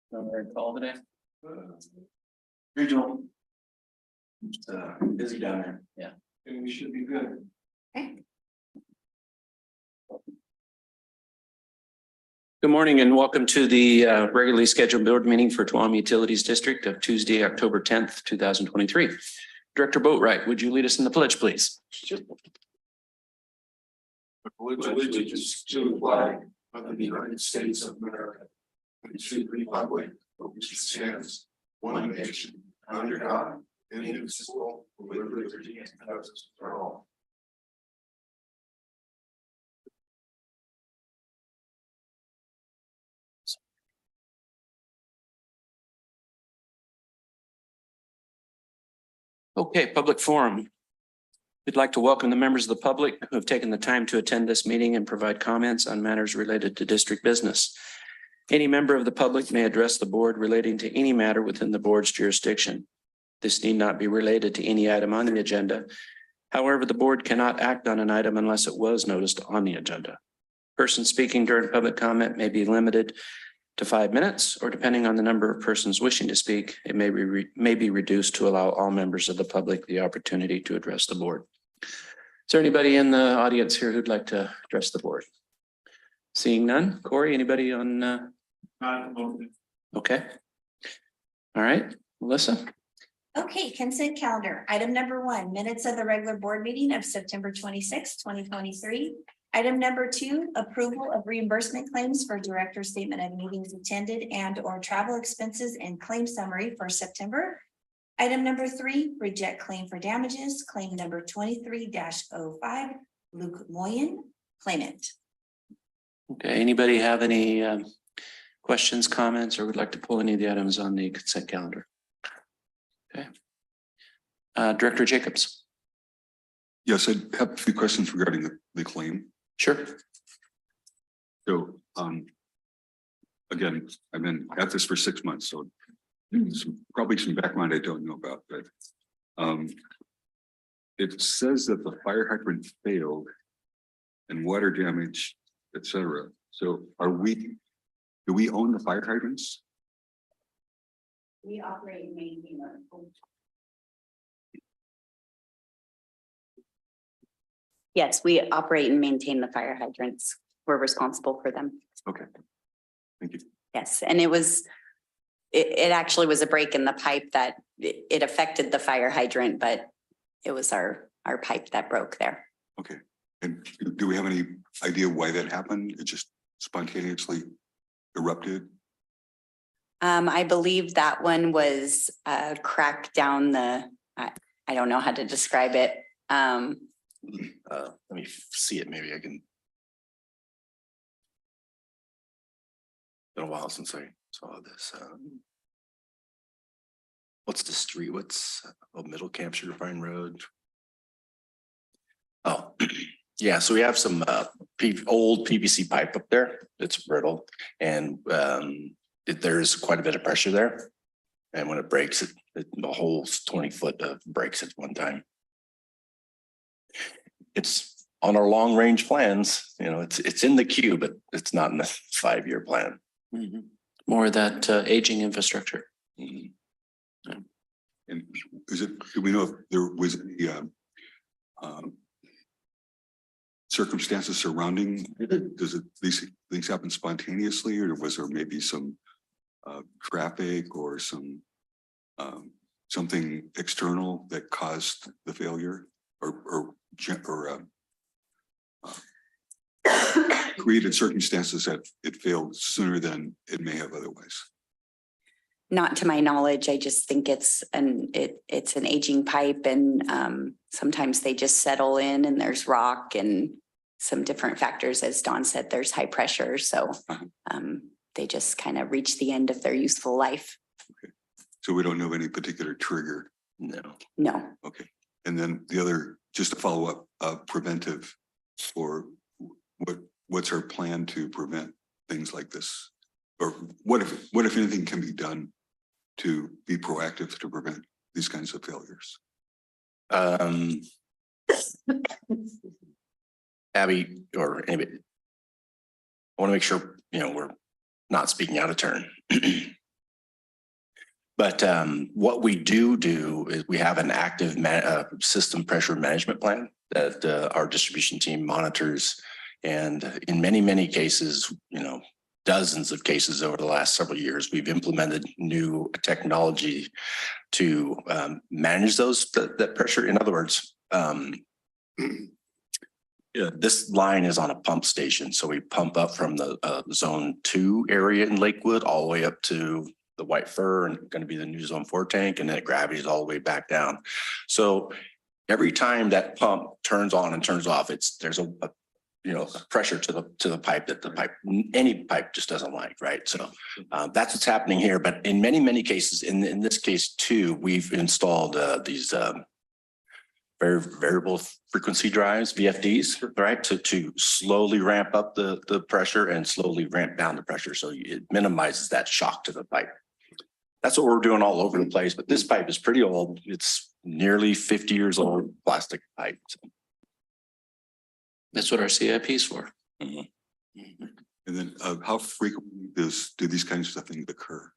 Call today. Regional. It's busy down there. Yeah. And we should be good. Okay. Good morning and welcome to the regularly scheduled board meeting for Tuam Utilities District of Tuesday, October 10th, 2023. Director Boatwright, would you lead us in the pledge, please? Sure. Allegiance to the flag of the United States of America and to the republic for which it stands, one nation, under God, indivisible, with liberty and justice for all. Okay, public forum. We'd like to welcome the members of the public who have taken the time to attend this meeting and provide comments on matters related to district business. Any member of the public may address the board relating to any matter within the board's jurisdiction. This need not be related to any item on the agenda. However, the board cannot act on an item unless it was noticed on the agenda. Persons speaking during public comment may be limited to 5 minutes, or depending on the number of persons wishing to speak, it may be reduced to allow all members of the public the opportunity to address the board. Is there anybody in the audience here who'd like to address the board? Seeing none. Corey, anybody on? Okay. All right, Melissa. Okay, consent calendar. Item number 1, minutes of the regular board meeting of September 26, 2023. Item number 2, approval of reimbursement claims for director's statement of meetings attended and or travel expenses and claim summary for September. Item number 3, reject claim for damages, claim number 23-05, Luke Moyen, claimant. Okay, anybody have any questions, comments, or would like to pull any of the items on the consent calendar? Okay. Director Jacobs. Yes, I have a few questions regarding the claim. Sure. So, again, I've been at this for 6 months, so probably some background I don't know about, but it says that the fire hydrant failed and water damage, etc. So do we own the fire hydrants? We operate and maintain our own. Yes, we operate and maintain the fire hydrants. We're responsible for them. Okay, thank you. Yes, and it actually was a break in the pipe that it affected the fire hydrant, but it was our pipe that broke there. Okay, and do we have any idea why that happened? It just spontaneously erupted? I believe that one was cracked down the, I don't know how to describe it. Let me see it. Maybe I can. Been a while since I saw this. What's the street? What's Middle Camp Sugar Pine Road? Oh, yeah. So we have some old PVC pipe up there. It's brittle, and there's quite a bit of pressure there. And when it breaks, the whole 20-foot breaks at one time. It's on our long range plans, you know, it's in the queue, but it's not in the 5-year plan. Mm-hmm. More of that aging infrastructure. Mm-hmm. Yeah. And do we know if there was any circumstances surrounding it? Does these things happen spontaneously, or was there maybe some traffic or some something external that caused the failure or created circumstances that it failed sooner than it may have otherwise? Not to my knowledge. I just think it's an aging pipe, and sometimes they just settle in, and there's rock and some different factors. As Dawn said, there's high pressure, so they just kind of reach the end of their useful life. Okay, so we don't know of any particular trigger. No. Okay, and then the other, just to follow up, preventive, or what's our plan to prevent things like this, or what if anything can be done to be proactive to prevent these kinds of failures? Abby or anybody, I want to make sure, you know, we're not speaking out of turn. But what we do is we have an active system pressure management plan that our distribution team monitors. And in many cases, dozens of cases over the last several years, we've implemented new technology to manage that pressure. In other words, this line is on a pump station. So we pump up from the zone 2 area in Lakewood all the way up to the White Fir and going to be the new zone 4 tank, and then it gravities all the way back down. So every time that pump turns on and turns off, there's a pressure to the pipe that any pipe just doesn't like, right? So that's what's happening here. But in many cases, in this case too, we've installed these variable frequency drives, VFDs, right? To slowly ramp up the pressure and slowly ramp down the pressure. So it minimizes that shock to the pipe. That's what we're doing all over the place. But this pipe is pretty old. It's nearly 50 years old plastic pipe. That's what our CIP is for. And then how frequently do these kinds of things occur?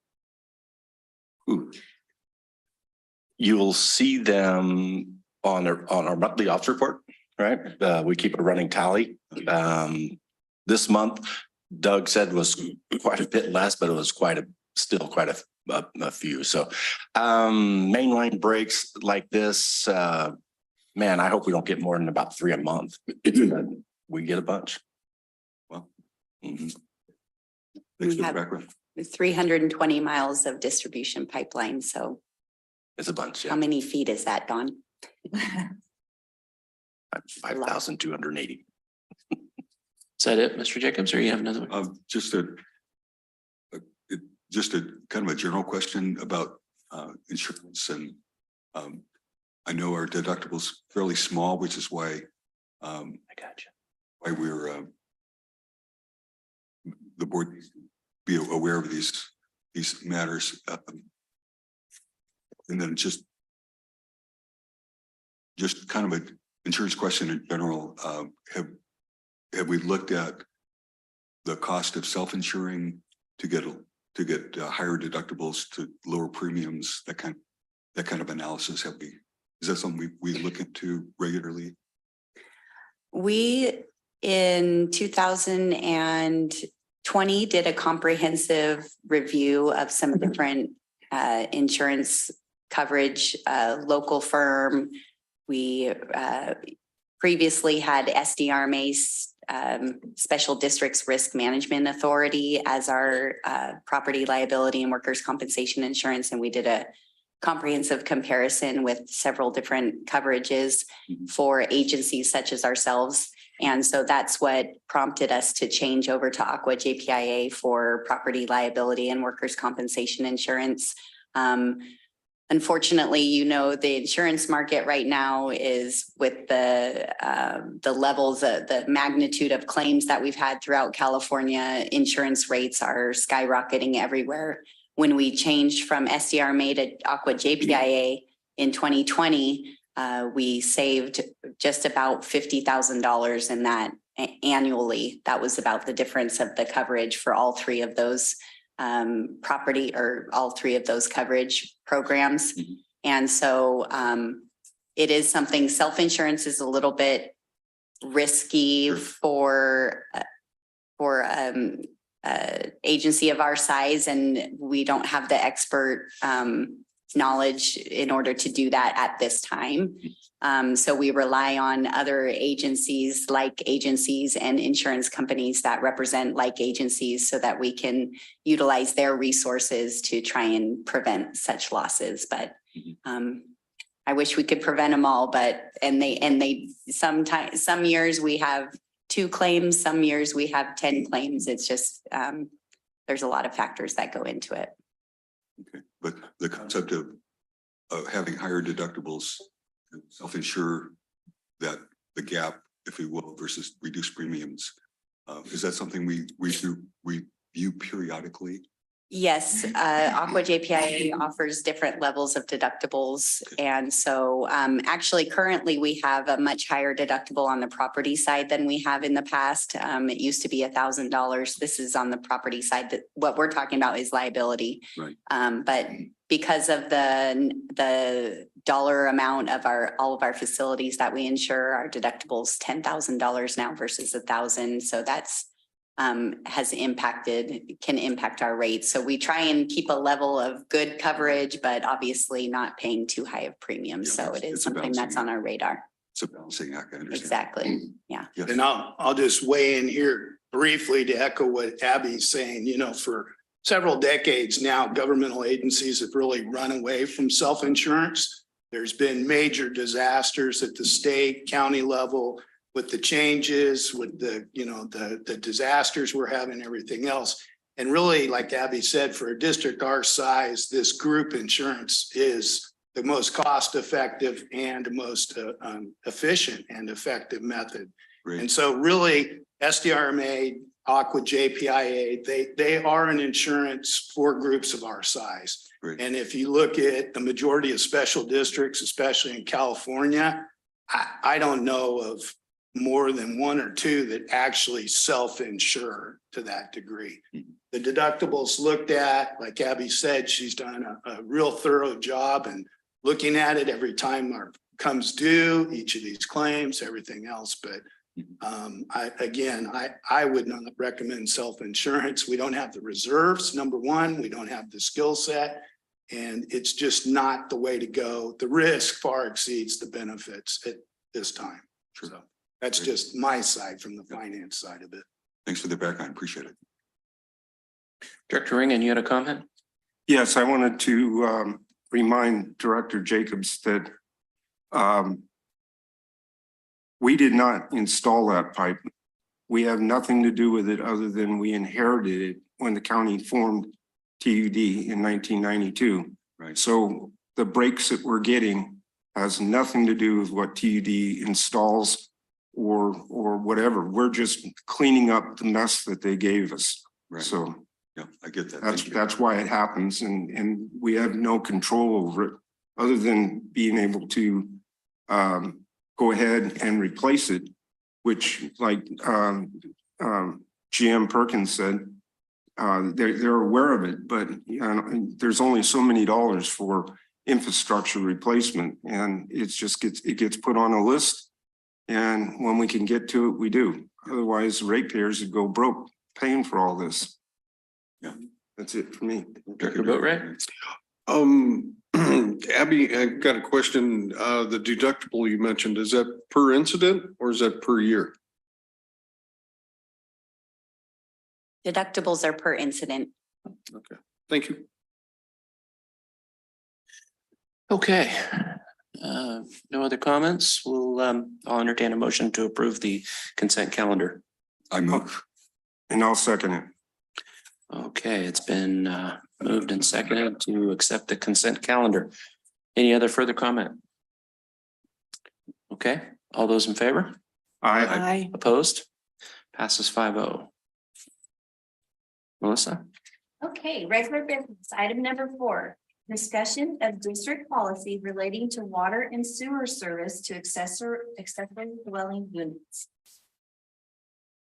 Ooh. You'll see them on our monthly ops report, right? We keep a running tally. This month, Doug said was quite a bit less, but it was still quite a few. So mainline breaks like this, man, I hope we don't get more than about 3 a month. We get a bunch. Well, We thanks for the have- background. 320 miles of distribution pipeline. So It's a bunch. how Yeah. many feet is that, Dawn? 5,280. Is that it, Mr. Jacobs, or you have another one? Just a kind of a general question about insurance, and I know our deductible's fairly small, which is why I got you. why we're the board needs to be aware of these matters. And then just kind of an insurance question in general. Have we looked at the cost of self-insuring to get higher deductibles, to lower premiums, that kind of analysis? Is that something we look into regularly? We, in 2020, did a comprehensive review of some different insurance coverage, local firm. We previously had SDRMA's Special Districts Risk Management Authority as our property liability and workers' compensation insurance, and we did a comprehensive comparison with several different coverages for agencies such as ourselves. And so that's what prompted us to change over to Aqua JPIA for property liability and workers' compensation insurance. Unfortunately, the insurance market right now is with the levels, the magnitude of claims that we've had throughout California, insurance rates are skyrocketing everywhere. When we changed from SDRMA to Aqua JPIA in 2020, we saved just about $50,000 in that annually. That was about the difference of the coverage for all three of those property, or all three of those coverage programs. Mm-hmm. And so it is something, self-insurance is a little bit risky for agency of our size, and we don't have the expert knowledge in order to do that at this time. So we rely on other agencies and insurance companies that represent like agencies so that we can utilize their resources to try and prevent such losses. But I wish we could prevent them all, and they sometimes, some years we have 2 claims, some years we have 10 claims. It's just, there's a lot of factors that go into it. Okay, but the concept of having higher deductibles, self-insure that the gap, if we will, versus reduced premiums, is that something we review periodically Yes, Aqua JPIA offers different levels of deductibles. And so actually currently we have a much higher deductible on the property side than we have in the past. It used to be $1,000. This is on the property side. That what we're talking about is liability. Right. But because of the dollar amount of all of our facilities that we insure, our deductibles $10,000 now versus $1,000. So that's can impact our rates. So we try and keep a level of good coverage, but obviously not paying too high of premiums. Yeah, So it is it's a something balancing that's on our radar. It's a balancing act, I understand. Exactly. Yeah. Yes. And I'll just weigh in here briefly to echo what Abby's saying, for several decades now, governmental agencies have really run away from self-insurance. There's been major disasters at the state, county level with the changes, with the disasters we're having, everything else. And really, like Abby said, for a district our size, this group insurance is the most cost-effective and most efficient and effective method. Great. And so really, SDRMA, Aqua JPIA, they are an insurance for groups of our size. Great. And if you look at the majority of special districts, especially in California, I don't know of more than one or two that actually self-insure to that degree. The deductibles looked at, like Abby said, she's done a real thorough job and looking at it every time our comes due, each of these claims, everything else. But I would not recommend self-insurance. We don't have the reserves, number one, we don't have the skill set, and it's just not the way to go. The risk far exceeds the benefits at this time. Sure. So that's just my side from the finance side of it. Thanks for the background. Appreciate it. Director Ringen, you had a comment? Yes, I wanted to remind Director Jacobs that we did not install that pipe. We have nothing to do with it other than we inherited it when the county formed TUD in 1992. Right. So the breaks that we're getting has nothing to do with what TUD installs or whatever. We're just cleaning up the mess that they gave us. Right. So Yeah, I get that. Thank you. that's why it happens, and we have no control over it other than being able to go ahead and replace it, which like GM Perkins said, they're aware of it, but there's only so many dollars for infrastructure replacement, and it gets put on a list, and when we can get to it, we do. Otherwise, ratepayers would go broke paying for all this. Yeah. That's it for me. Director Boatright? Abby, I got a question. The deductible you mentioned, is that per incident or is that per year? Deductibles are per incident. Okay, thank you. Okay. No other comments? I'll entertain a motion to approve the consent calendar. I move. And I'll second it. Okay, it's been moved and seconded to accept the consent calendar. Any other further comment? Okay, all those in favor? Aye. Opposed? Passes 5-0. Melissa? Okay, regular business, item number 4, discussion of district policy relating to water and sewer service to accessory dwelling units.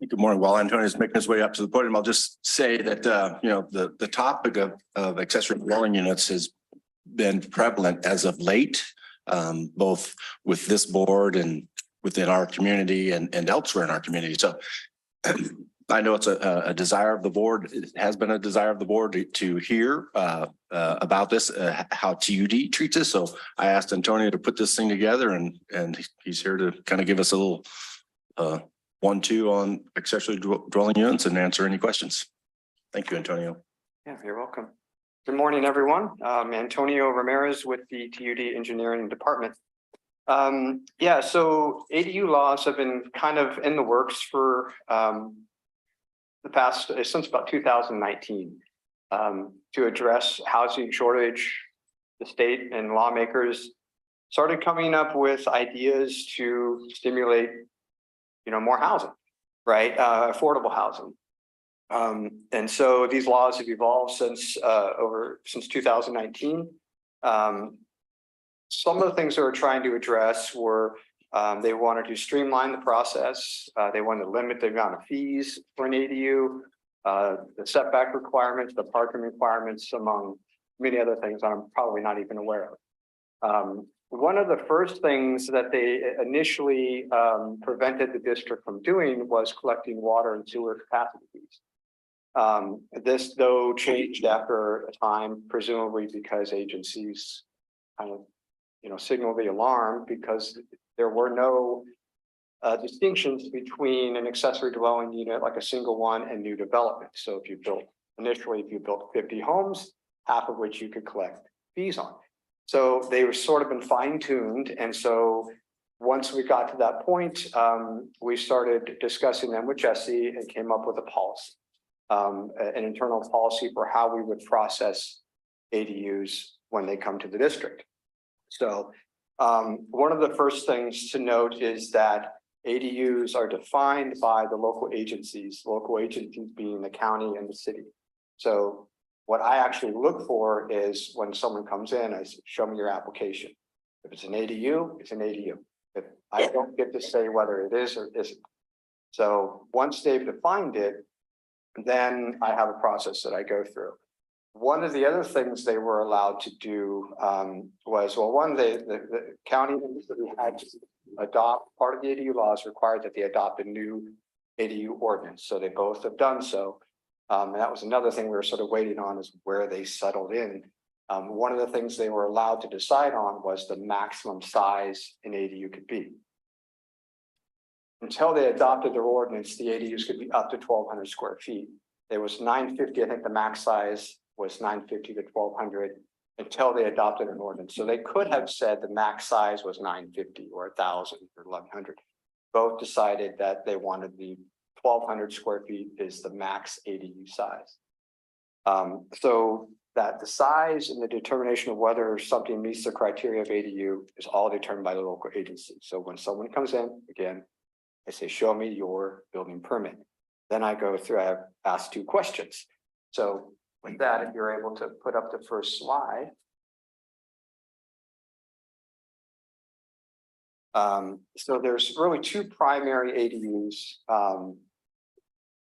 Good morning. While Antonio is making his way up to the podium, I'll just say that, the topic of accessory dwelling units has been prevalent as of late, both with this board and within our community and elsewhere in our community. So I know it's a desire of the board. It has been a desire of the board to hear about this, how TUD treats this. So I asked Antonio to put this thing together, and he's here to kind of give us a little 1-2 on accessory dwelling units and answer any questions. Thank you, Antonio. Yeah, you're welcome. Good morning, everyone. Antonio Ramirez with the TUD Engineering Department. So ADU laws have been kind of in the works for the past, since about 2019, to address housing shortage. The state and lawmakers started coming up with ideas to stimulate more housing, right? Affordable housing. And so these laws have evolved since 2019. Some of the things they were trying to address were they wanted to streamline the process. They wanted to limit the amount of fees for an ADU, the setback requirements, the parking requirements, among many other things I'm probably not even aware of. One of the first things that they initially prevented the district from doing was collecting water and sewer capacity fees. This though changed after a time, presumably because agencies kind of, signaled the alarm because there were no distinctions between an accessory dwelling unit like a single one and new development. So if you built 50 homes, half of which you could collect fees on. So they were sort of been fine-tuned. And so once we got to that point, we started discussing them with Jesse and came up with a policy, an internal policy for how we would process ADUs when they come to the district. So one of the first things to note is that ADUs are defined by the local agencies being the county and the city. So what I actually look for is when someone comes in, I say, show me your application. If it's an ADU, it's an ADU. If I don't get to say whether it is or isn't. So once they've defined it, then I have a process that I go through. One of the other things they were allowed to do was, well, one, the county had to adopt, part of the ADU laws required that they adopt a new ADU ordinance. So they both have done so. And that was another thing we were sort of waiting on, is where they settled in. One of the things they were allowed to decide on was the maximum size an ADU could be. Until they adopted their ordinance, the ADUs could be up to 1,200 square feet. There was 950, I think the max size was 950 to 1,200 until they adopted an ordinance. So they could have said the max size was 950 or 1,000 or 1,100. Both decided that they wanted the 1,200 square feet is the max ADU size. So that the size and the determination of whether something meets the criteria of ADU is all determined by the local agency. So when someone comes in, again, I say, show me your building permit. Then I go through, I have asked 2 questions. So with that, if you're able to put up the first slide. So there's really 2 primary ADUs,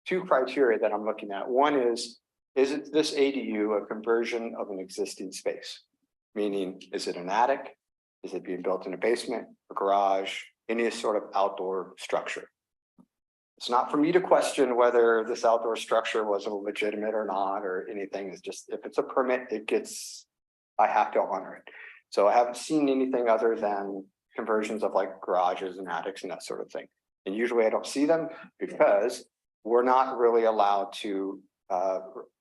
2 criteria that I'm looking at. One is it this ADU a conversion of an existing space? Meaning, is it an attic? Is it being built in a basement, a garage, any sort of outdoor structure? It's not for me to question whether this outdoor structure was legitimate or not, or anything. It's just, if it's a permit, I have to honor it. So I haven't seen anything other than conversions of like garages and attics and that sort of thing. And usually I don't see them because we're not really allowed to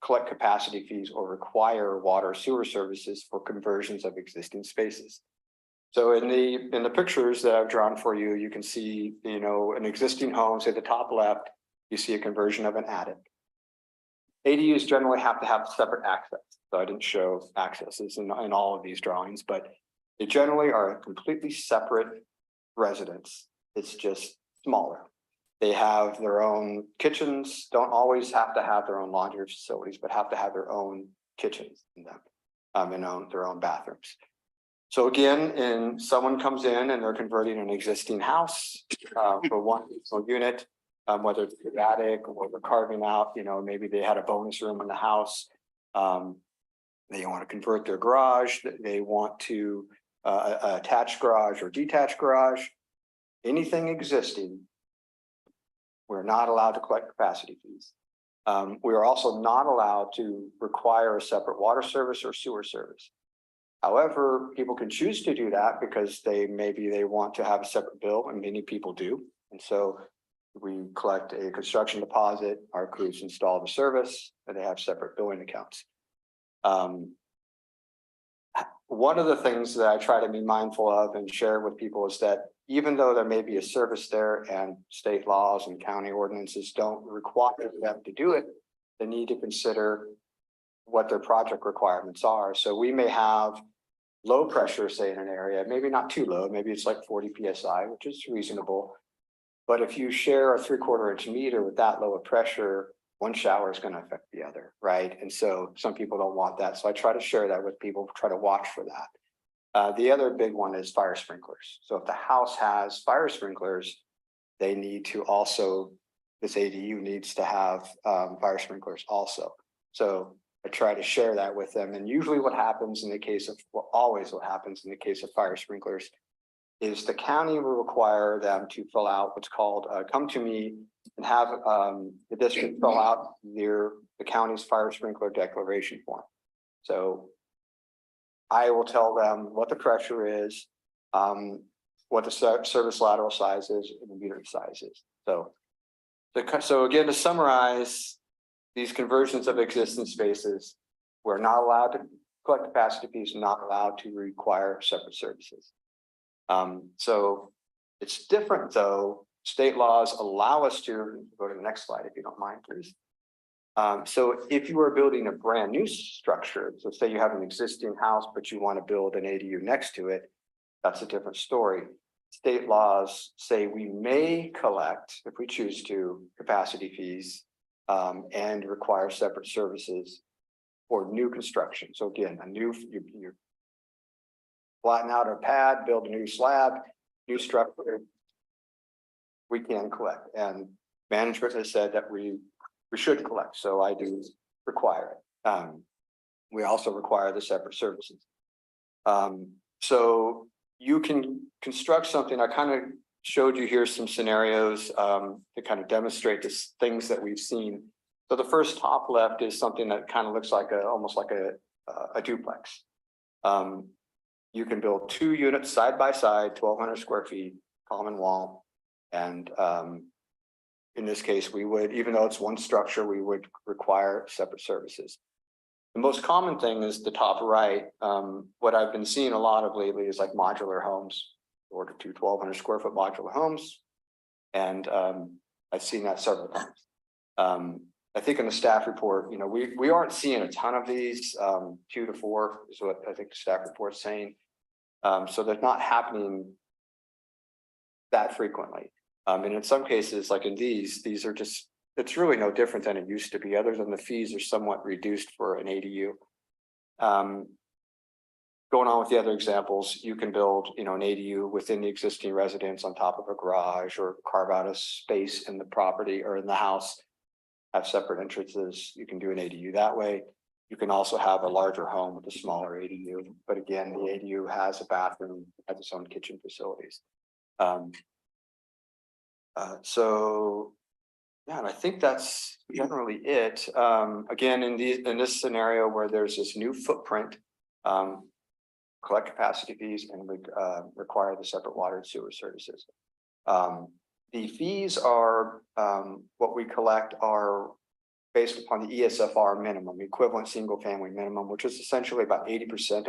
collect capacity fees or require water sewer services for conversions of existing spaces. So in the pictures that I've drawn for you, you can see, an existing home, say the top left, you see a conversion of an attic. ADUs generally have to have separate access. So I didn't show accesses in all of these drawings, but they generally are a completely separate residence. It's just smaller. They have their own kitchens, don't always have to have their own laundry facilities, but have to have their own kitchens in them, and their own bathrooms. So again, someone comes in and they're converting an existing house for one unit, whether it's an attic or they're carving out, maybe they had a bonus room in the house. They want to convert their garage. They want to attach garage or detached garage. Anything existing, we're not allowed to collect capacity fees. We are also not allowed to require a separate water service or sewer service. However, people can choose to do that because maybe they want to have a separate bill, and many people do. And so we collect a construction deposit, our crews install the service, and they have separate billing accounts. One of the things that I try to be mindful of and share with people is that even though there may be a service there and state laws and county ordinances don't require them to do it, they need to consider what their project requirements are. So we may have low pressure, say in an area, maybe not too low, maybe it's like 40 PSI, which is reasonable. But if you share a 3/4 inch meter with that low of pressure, one shower is going to affect the other, right? And so some people don't want that. So I try to share that with people, try to watch for that. The other big one is fire sprinklers. So if the house has fire sprinklers, they need to also, this ADU needs to have fire sprinklers also. So I try to share that with them. And usually what happens in the case of, well, always what happens in the case of fire sprinklers is the county will require them to fill out what's called, come to me and have the district fill out the county's fire sprinkler declaration form. So I will tell them what the pressure is, what the service lateral size is, and the meter size is. So again, to summarize, these conversions of existing spaces, we're not allowed to collect capacity fees, not allowed to require separate services. So it's different though. State laws allow us to go to the next slide, if you don't mind, please. So if you are building a brand new structure, so say you have an existing house, but you want to build an ADU next to it, that's a different story. State laws say we may collect, if we choose to, capacity fees and require separate services for new construction. So again, you flatten out a pad, build a new slab, new structure, we can collect. And management has said that we should collect, so I do require it. We also require the separate services. So you can construct something. I kind of showed you here some scenarios to kind of demonstrate this things that we've seen. So the first top left is something that kind of looks like almost like a duplex. You can build 2 units side by side, 1,200 square feet, common wall. And in this case, we would, even though it's one structure, we would require separate services. The most common thing is the top right. What I've been seeing a lot of lately is like modular homes, order 2 1,200 square foot modular homes. And I've seen that several times. I think in the staff report, you know, we aren't seeing a ton of these. 2 to 4 is what I think the staff report's saying. So they're not happening that frequently. And in some cases, like in these are just, it's really no different than it used to be, other than the fees are somewhat reduced for an ADU. Going on with the other examples, you can build, you know, an ADU within the existing residence on top of a garage, or carve out a space in the property or in the house, have separate entrances. You can do an ADU that way. You can also have a larger home with a smaller ADU, but again, the ADU has a bathroom, has its own kitchen facilities. So yeah, and I think that's generally it. Again, in this scenario where there's this new footprint, collect capacity fees and require the separate water and sewer services. The fees are what we collect are based upon the ESFR minimum, equivalent single family minimum, which is essentially about 80%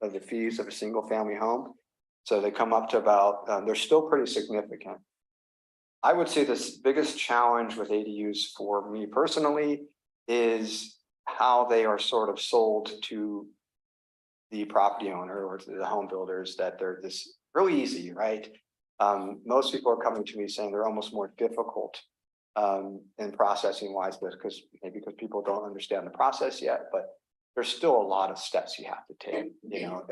of the fees of a single family home. So they come up to about, they're still pretty significant. I would say this biggest challenge with ADUs for me personally is how they are sort of sold to the property owner or to the home builders, that they're this really easy, right? Most people are coming to me saying they're almost more difficult in processing wise, because people don't understand the process yet, but there's still a lot of steps you have to take, you know,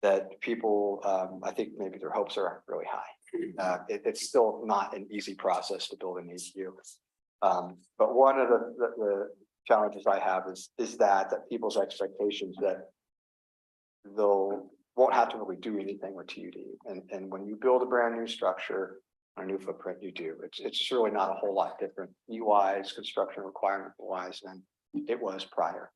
that people, I think maybe their hopes are really high. It's still not an easy process to build an ADU. But one of the challenges I have is that people's expectations that won't have to really do anything with TUD. And when you build a brand new structure, a new footprint, you do. It's really not a whole lot different UI-wise, construction requirement wise than it was prior.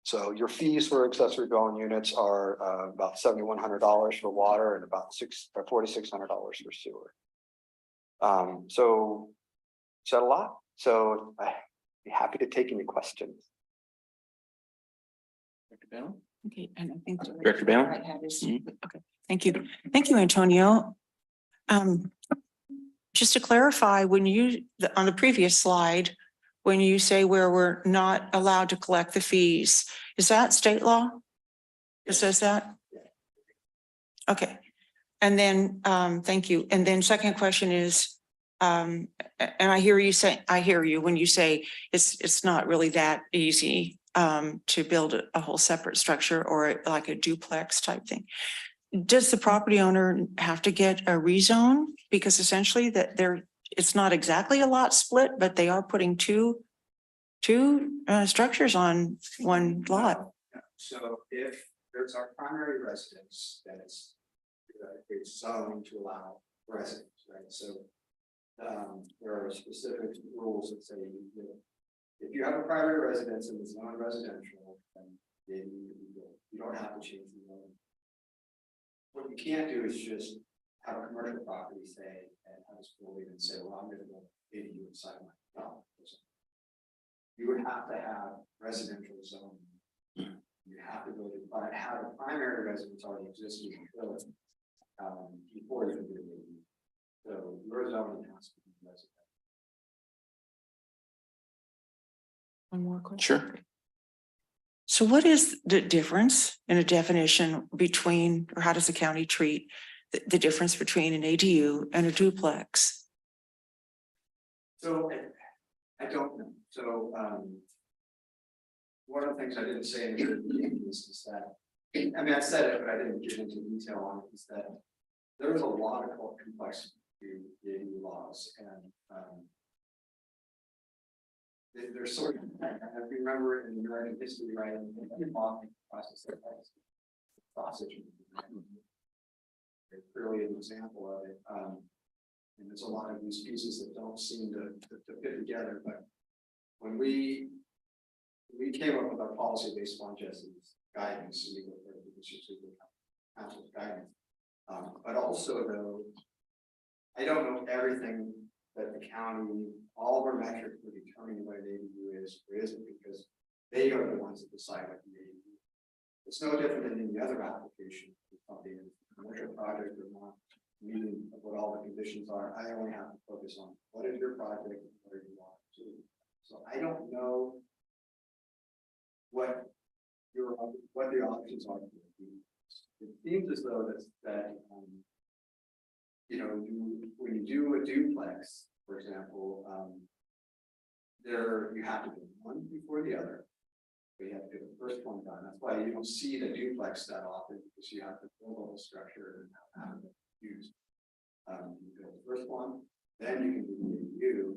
So your fees for accessory dwelling units are about $7,100 for water and about $4,600 for sewer. So is that a lot? So I'd be happy to take any questions. Okay, and I think Director Bell? Okay, thank you. Thank you, Antonio. Just to clarify, when on the previous slide, when you say where we're not allowed to collect the fees, is that state law? It says that? Okay. And then, thank you. And then second question is, And I hear you say, I hear you when you say it's not really that easy to build a whole separate structure or like a duplex type thing. Does the property owner have to get a rezone? Because essentially it's not exactly a lot split, but they are putting two structures on one lot. So if there's our primary residence, then it's zoned to allow residents, right? So there are specific rules that say if you have a private residence and it's non-residential, then you don't have to change the zone. What you can't do is just have a commercial property say, and have us fully and say, well, I'm gonna go ADU inside my house. You would have to have residential zoning. You have to go to have a primary residence already existing in the village before you can do it. So your zoning has to be residential. One more question. Sure. So what is the difference in a definition between, or how does the county treat the difference between an ADU and a duplex? So I don't know. So one of the things I didn't say in the beginning is that, I mean, I said it, but I didn't get into detail on it, is that there is a lot of complexity to the ADU laws, and there's sort of, I remember in American history, right, in the process of sausage, clearly an example of it. And there's a lot of these pieces that don't seem to fit together, but when we came up with our policy based on Jesse's guidance, and we go for the district council's guidance. But also though, I don't know everything that the county, all of our metrics for determining what an ADU is or isn't, because they are the ones that decide what the ADU is. It's no different than any other application. Something is a commercial project or not, meeting of what all the conditions are. I only have to focus on what is your project and what are you want to do. So I don't know what the options are. It seems as though that you know, when you do a duplex, for example, you have to do one before the other. So you have to get the first one done. That's why you don't see the duplex that often, because you have to build a whole structure and have it used. You build the first one, then you can do the ADU.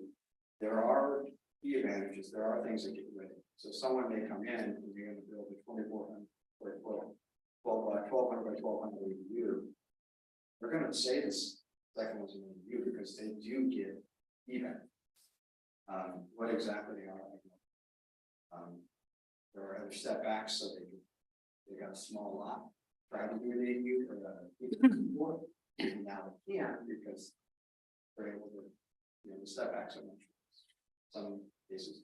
There are key advantages. There are things that get ready. So someone may come in and you're going to build a 2,400 square foot, 1,200 by 1,200 ADU. They're going to say this second one's an ADU because they do get even. What exactly they are, I don't know. There are other setbacks, so they got a small lot, try to do an ADU or more. Now they can't because they're able to, you know, the setbacks are much. Some cases,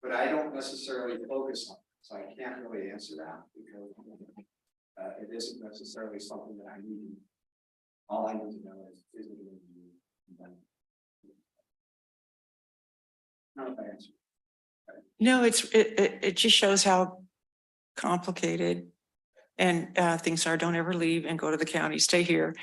but I don't necessarily focus on it, so I can't really answer that because it isn't necessarily something that I need. All I need to know is it going to be. Not if I answer. No, it just shows how complicated and things are. Don't ever leave and go to the county, stay here.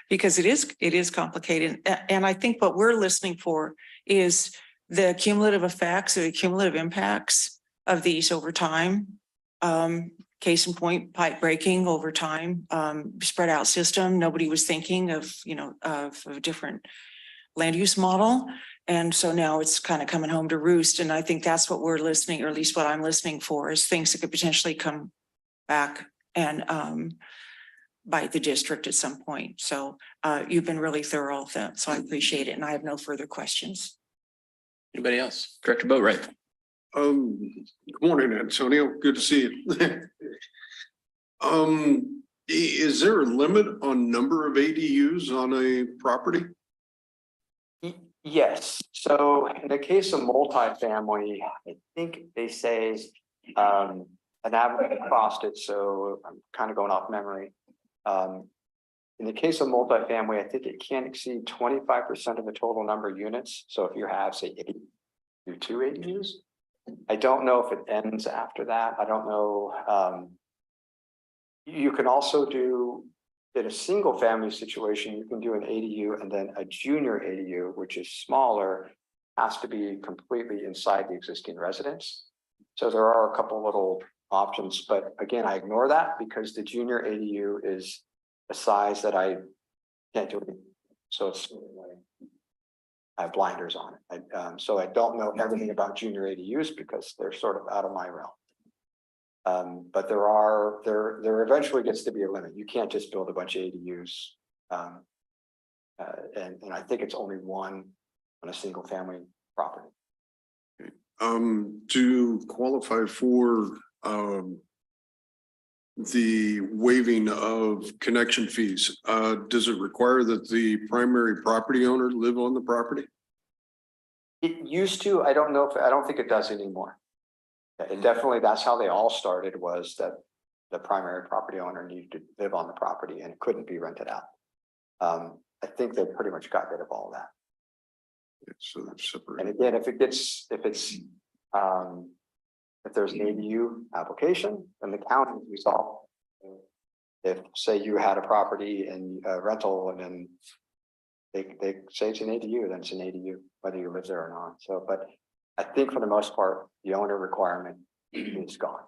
Because it is complicated. And I think what we're listening for is the cumulative effects, the cumulative impacts of these over time. Case in point, pipe breaking over time, spread out system. Nobody was thinking of, of a different land use model. And so now it's kind of coming home to roost. And I think that's what we're listening, or at least what I'm listening for, is things that could potentially come back and bite the district at some point. So you've been really thorough, so I appreciate it. And I have no further questions. Anybody else? Director Boatright. Good morning, Antonio. Good to see you. Is there a limit on number of ADUs on a property? Yes, so in the case of multifamily, I think they say an average across it, so I'm kind of going off memory. In the case of multifamily, I think it can't exceed 25% of the total number of units. So if you have, say, 2 ADUs, I don't know if it ends after that. I don't know. You can also do, in a single family situation, you can do an ADU and then a junior ADU, which is smaller, has to be completely inside the existing residence. So there are a couple little options, but again, I ignore that because the junior ADU is a size that I can't do it. So it's I have blinders on it. So I don't know everything about junior ADUs because they're sort of out of my realm. But there eventually gets to be a limit. You can't just build a bunch of ADUs. And I think it's only one on a single family property. To qualify for the waiving of connection fees, does it require that the primary property owner live on the property? It used to, I don't think it does anymore. It definitely, that's how they all started, was that the primary property owner needed to live on the property and it couldn't be rented out. I think they pretty much got rid of all that. So they're And separate. again, if there's an ADU application, then the county resolve. If, say, you had a property and a rental and then they say it's an ADU, then it's an ADU, whether you live there or not. So, but I think for the most part, the owner requirement is gone.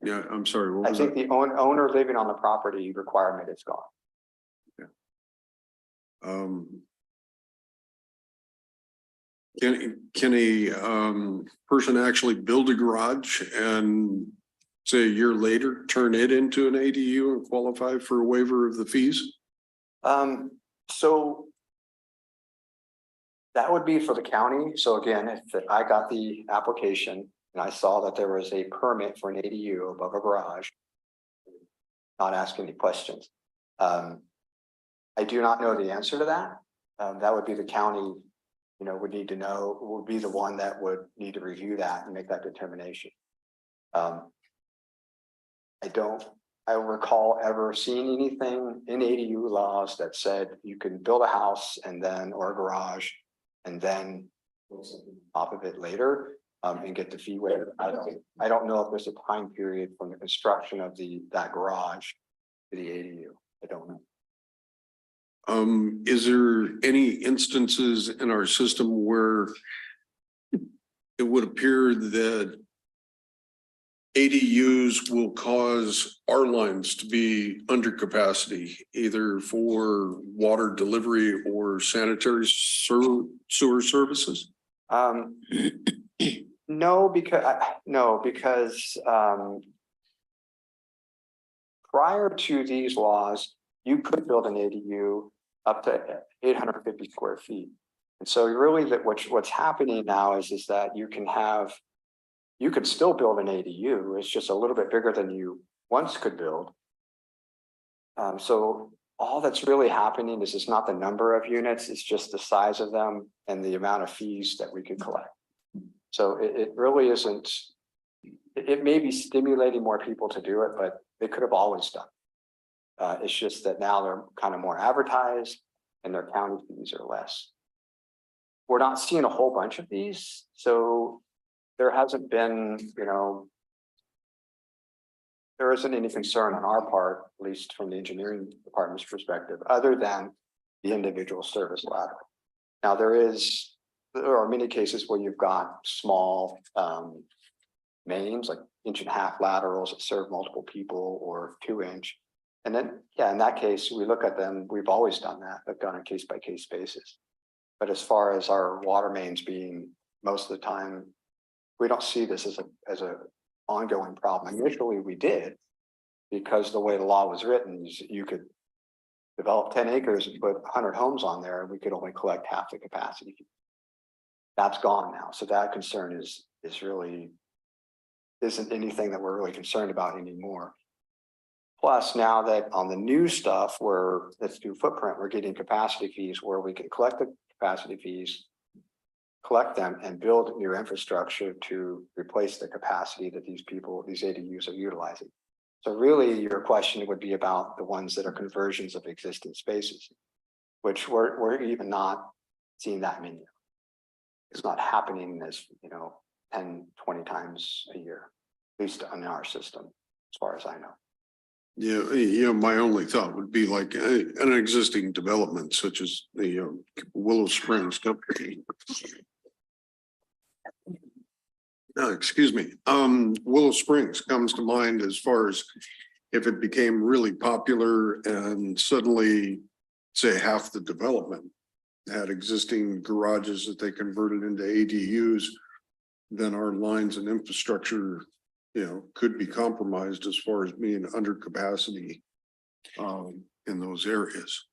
Yeah, I'm sorry. What I was think that? the owner living on the property requirement is gone. Can a person actually build a garage and say a year later, turn it into an ADU and qualify for a waiver of the fees? So that would be for the county. So again, if I got the application and I saw that there was a permit for an ADU above a garage, not asking any questions. I do not know the answer to that. That would be the county, would need to know, would be the one that would need to review that and make that determination. I don't recall ever seeing anything in ADU laws that said you can build a house and then, or a garage, and then build something on top of it later, and get the fee waiver. I don't know if there's a time period from the construction of that garage to the ADU. I don't know. Is there any instances in our system where it would appear that ADUs will cause our lines to be under capacity, either for water delivery or sanitary sewer services? No, because prior to these laws, you could build an ADU up to 850 square feet. And so really what's happening now is that you could still build an ADU. It's just a little bit bigger than you once could build. So all that's really happening is it's not the number of units, it's just the size of them and the amount of fees that we could collect. So it really isn't, it may be stimulating more people to do it, but they could have always done. It's just that now they're kind of more advertised and their county fees are less. We're not seeing a whole bunch of these, so there hasn't been, there isn't any concern on our part, at least from the engineering department's perspective, other than the individual service ladder. Now there are many cases where you've got small mains, like 1.5-inch laterals that serve multiple people, or 2-inch. And then, yeah, in that case, we look at them, we've always done that, but done on a case-by-case basis. But as far as our water mains being, most of the time, we don't see this as a ongoing problem. Initially, we did, because the way the law was written, you could develop 10 acres and put 100 homes on there, and we could only collect half the capacity. That's gone now. So that concern isn't anything that we're really concerned about anymore. Plus, now that on the new stuff where let's do footprint, we're getting capacity fees where we can collect the capacity fees, collect them and build new infrastructure to replace the capacity that these ADUs are utilizing. So really your question would be about the ones that are conversions of existing spaces, which we're even not seeing that many. It's not happening as, 10, 20 times a year, at least in our system, as far as I know. Yeah, my only thought would be like an existing development such as the Willow Springs company. Excuse me, Willow Springs comes to mind as far as if it became really popular and suddenly, say, half the development had existing garages that they converted into ADUs, then our lines and infrastructure, could be compromised as far as being under capacity in those areas.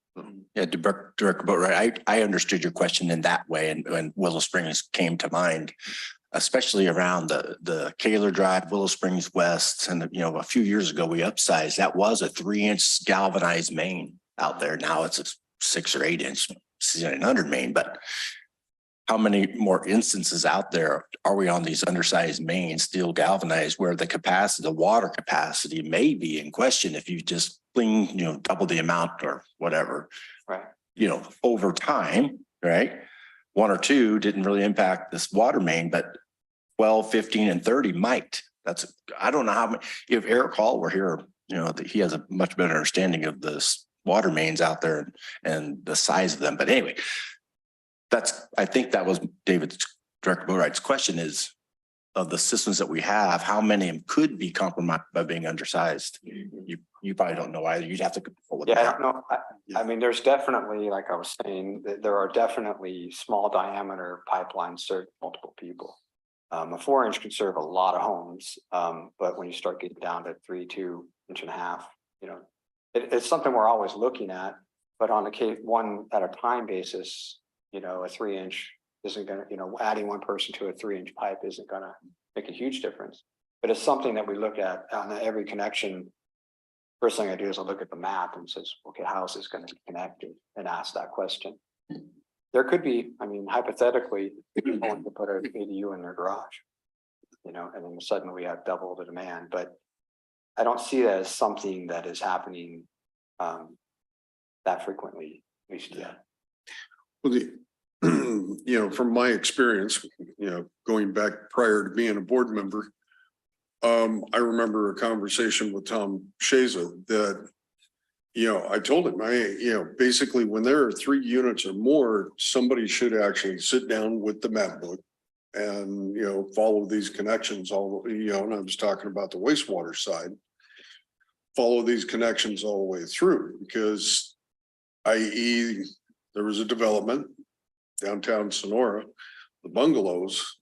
Yeah, Director Boatright, I understood your question in that way, and when Willow Springs came to mind, especially around the Kaler Drive, Willow Springs West, and a few years ago we upsized. That was a 3-inch galvanized main out there. Now it's a 6 or 8 inch 900 main, but how many more instances out there are we on these undersized mains, steel galvanized, where the capacity, the water capacity may be in question if you just fling, double the amount or whatever, Right. Over time, right? 1 or 2 didn't really impact this water main, but 12, 15, and 30 might. I don't know how many, if Eric Hall were here, he has a much better understanding of this water mains out there and the size of them. But anyway, I think that was Director Boatright's question is, of the systems that we have, how many of them could be compromised by being undersized? You probably don't know either. You'd have to. Yeah, I don't know. I mean, there's definitely, like I was saying, there are definitely small diameter pipelines serve multiple people. A 4-inch can serve a lot of homes, but when you start getting down to 3, 2, 1.5 inch, it's something we're always looking at. But on a one at a time basis, a 3-inch isn't going to, adding one person to a 3-inch pipe isn't going to make a huge difference. But it's something that we look at on every connection. First thing I do is I look at the map and says, okay, how is this going to be connected, and ask that question. There could be, hypothetically, people want to put an ADU in their garage, and then suddenly we have double the demand. But I don't see that as something that is happening that frequently, at least yet. Well, from my experience, going back prior to being a board member, I remember a conversation with Tom Shaza that, I told him, basically when there are 3 units or more, somebody should actually sit down with the map book and, follow these connections and I was talking about the wastewater side, follow these connections all the way through, because i.e. there was a development downtown Sonora, the bungalows,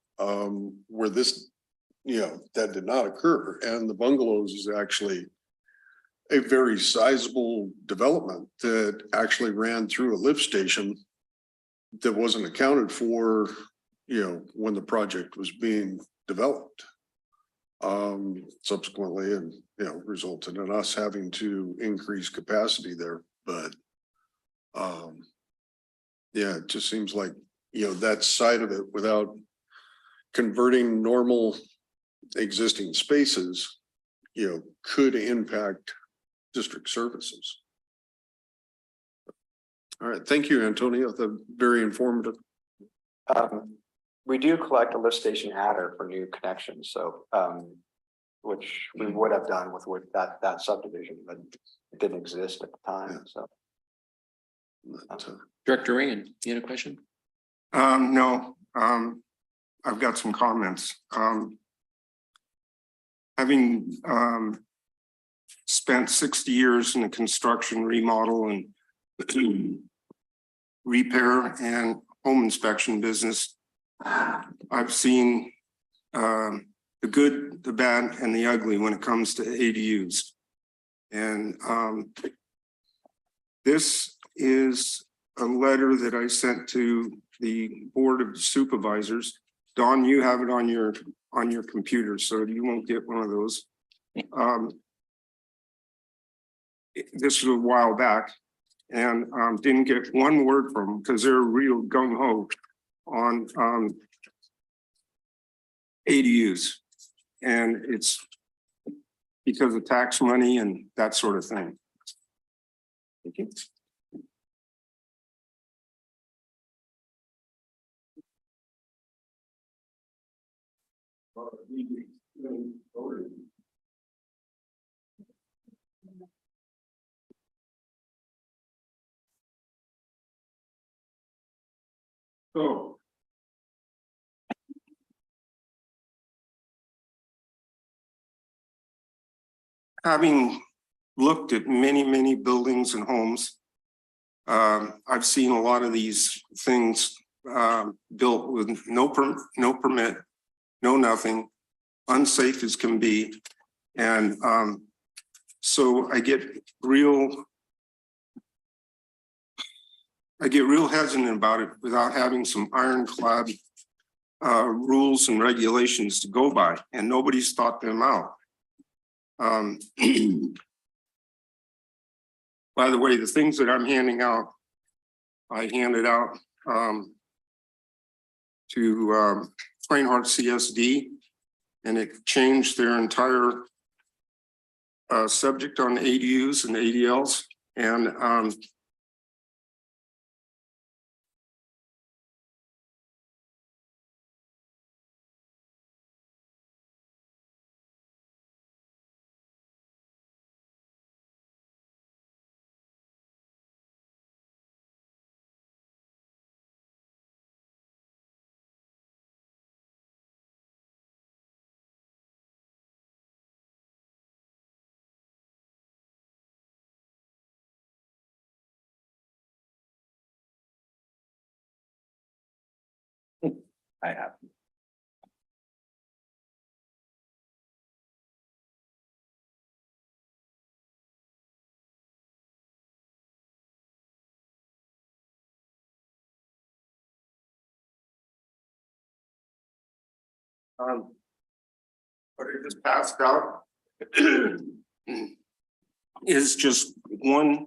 where this, that did not occur. And the bungalows is actually a very sizable development that actually ran through a lift station that wasn't accounted for, when the project was being developed. Subsequently, and, resulted in us having to increase capacity there. But yeah, it just seems like, that side of it, without converting normal existing spaces, could impact district services. All right, thank you, Antonio. That's very informative. We do collect a lift station adder for new connections, so which we would have done with that subdivision, but it didn't exist at the time. So Director Reagan, you had a question? No, I've got some comments. Having spent 60 years in the construction, remodel, and repair and home inspection business, I've seen the good, the bad, and the ugly when it comes to ADUs. And this is a letter that I sent to the Board of Supervisors. Don, you have it on your computer, so you won't get one of those. This was a while back, and didn't get one word from them because they're real gung-ho on ADUs. And it's because of tax money and that sort of thing. Thank you. So. Having looked at many buildings and homes, I've seen a lot of these things built with no permit, no nothing, unsafe as can be. And so I get real hesitant about it without having some ironclad rules and regulations to go by, and nobody's thought them out. By the way, the things that I'm handing out, I handed out to Plainhart CSD, and it changed their entire subject on ADUs and ADLs. And I have. what I just passed out is just one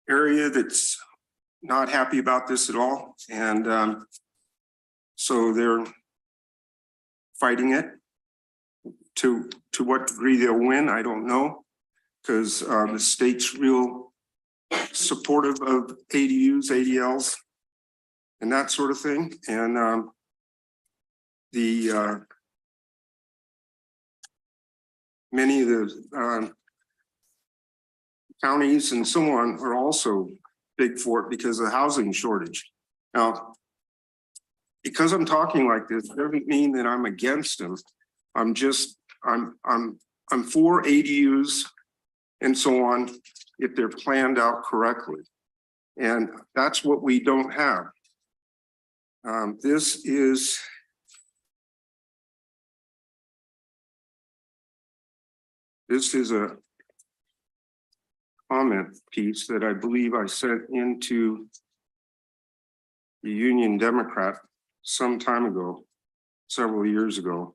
area that's not happy about this at all. And so they're fighting it. To what degree they'll win, I don't know, because the state's real supportive of ADUs, ADLs, and that sort of thing. And many of the counties and so on are also big for it because of the housing shortage. Now, because I'm talking like this doesn't mean that I'm against them. I'm for ADUs and so on if they're planned out correctly. And that's what we don't have. This is a comment piece that I believe I sent into the Union Democrat some time ago, several years ago.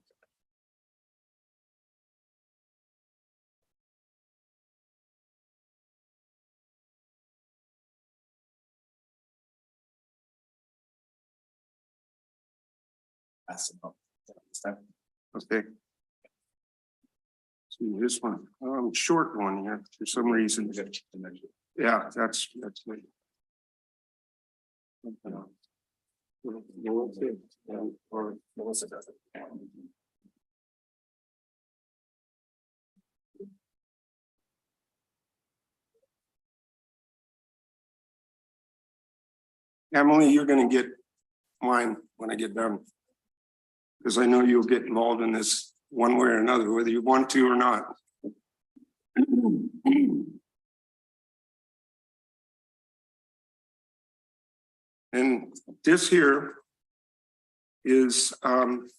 Okay. See this one, short one here for some reason. Yeah, that's me. Or Melissa does it. Emily, you're gonna get mine when I get done. Because I know you'll get involved in this one way or another, whether you want to or not. And this here is some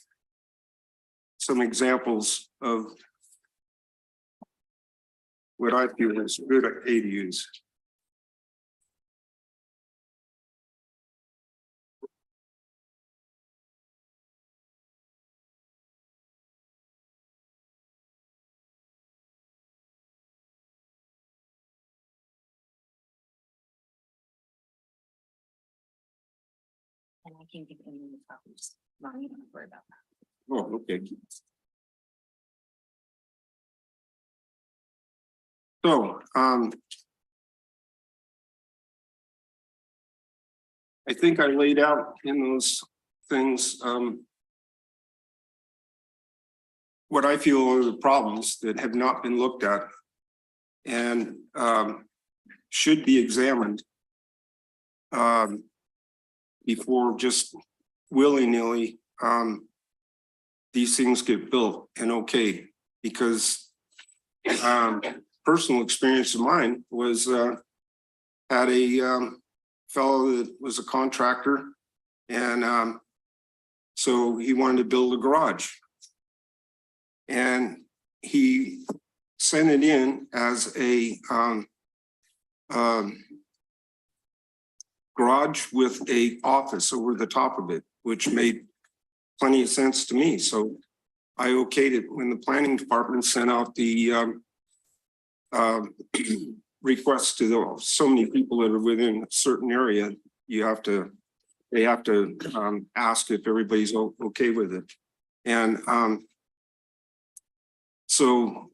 examples of what I feel is good ADUs. And I can't give any of the copies. Not even worry about that. Oh, okay. So, I think I laid out in those things, what I feel are the problems that have not been looked at and should be examined. before just willy-nilly, these things get built and okay, because personal experience of mine was had a fellow that was a contractor, and so he wanted to build a garage. And he sent it in as a garage with a office over the top of it, which made plenty of sense to me. So I okayed it. When the planning department sent out the requests to so many people that are within a certain area, they have to ask if everybody's okay with it. And so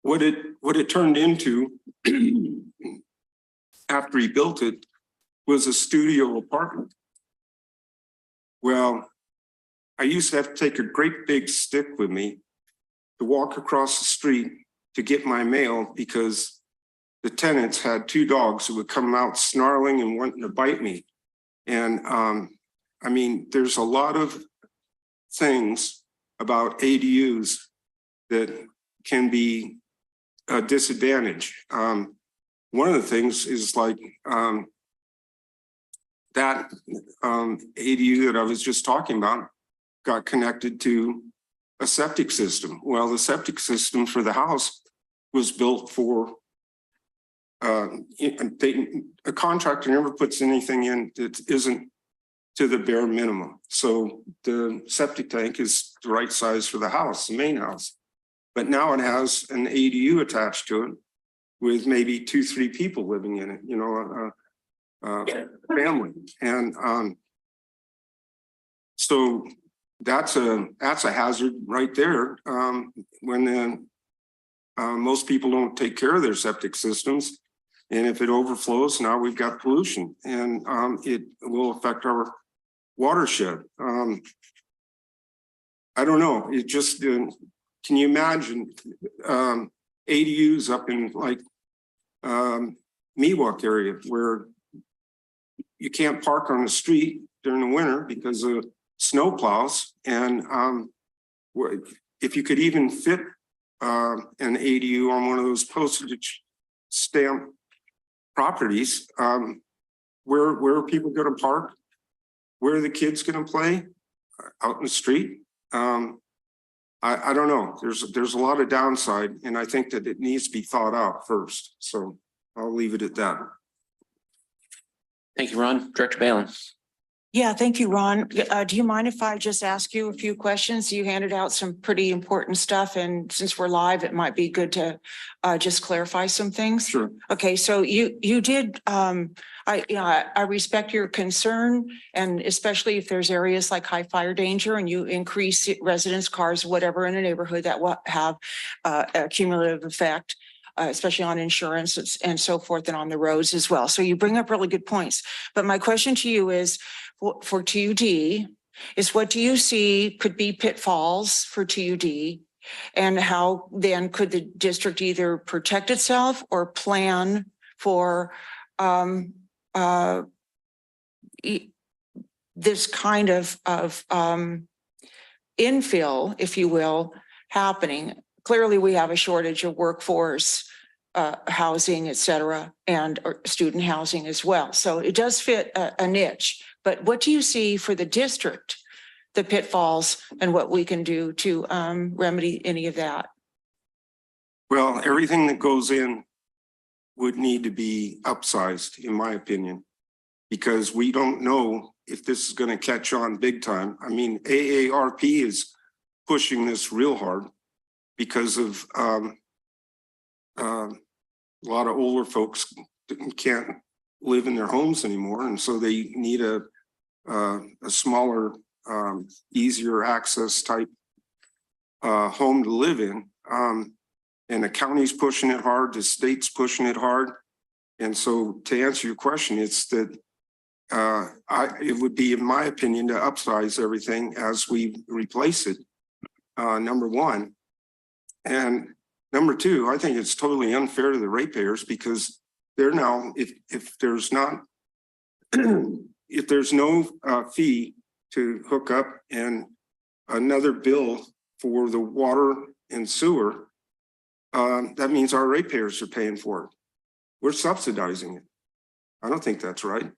what it turned into after he built it was a studio apartment. Well, I used to have to take a great big stick with me to walk across the street to get my mail, because the tenants had 2 dogs who would come out snarling and wanting to bite me. And I mean, there's a lot of things about ADUs that can be a disadvantage. One of the things is like that ADU that I was just talking about got connected to a septic system. Well, the septic system for the house was built for a contractor never puts anything in that isn't to the bare minimum. So the septic tank is the right size for the house, the main house. But now it has an ADU attached to it with maybe 2-3 people living in it, you know, family. And so that's a hazard right there. When most people don't take care of their septic systems, and if it overflows, now we've got pollution, and it will affect our watershed. I don't know. It just can you imagine ADUs up in like Miwok area where you can't park on the street during the winter because of snow plows, and if you could even fit an ADU on one of those postage stamp properties, where are people going to park? Where are the kids going to play? Out in the street? I don't know. There's a lot of downside, and I think that it needs to be thought out first. So I'll leave it at that. Thank you, Ron. Director Balin. Yeah, thank you, Ron. Do you mind if I just ask you a few questions? You handed out some pretty important stuff, and since we're live, it might be good to just clarify some things. Sure. Okay, so you did, I respect your concern, and especially if there's areas like high fire danger and you increase residents' cars, whatever in a neighborhood, that will have a cumulative effect, especially on insurance and so forth, and on the roads as well. So you bring up really good points. But my question to you is, for TUD, is what do you see could be pitfalls for TUD? And how then could the district either protect itself or plan for this kind of infill, if you will, happening? Clearly, we have a shortage of workforce, housing, et cetera, and student housing as well. So it does fit a niche. But what do you see for the district, the pitfalls, and what we can do to remedy any of that? Well, everything that goes in would need to be upsized, in my opinion, because we don't know if this is going to catch on big time. I mean, AARP is pushing this real hard because of a lot of older folks can't live in their homes anymore, and so they need a smaller, easier access type home to live in. And the county's pushing it hard, the state's pushing it hard. And so to answer your question, it's that it would be, in my opinion, to upsize everything as we replace it, number one. And number two, I think it's totally unfair to the ratepayers, because they're now, if there's not if there's no fee to hook up and another bill for the water and sewer, that means our ratepayers are paying for it. We're subsidizing it. I don't think that's right.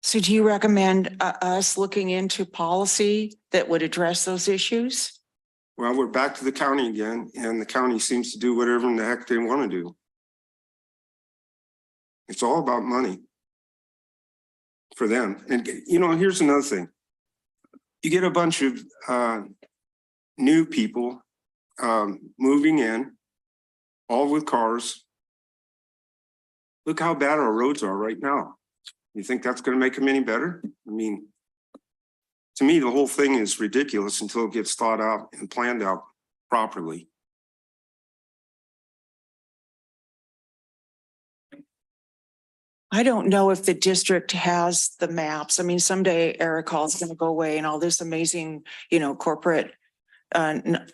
So do you recommend us looking into policy that would address those issues? Well, we're back to the county again, and the county seems to do whatever in the heck they want to do. It's all about money for them. And, you know, here's another thing. You get a bunch of new people moving in, all with cars. Look how bad our roads are right now. You think that's going to make them any better? I mean, to me, the whole thing is ridiculous until it gets thought out and planned out properly. I don't know if the district has the maps. I mean, someday Eric Hall's going to go away and all this amazing, you know, corporate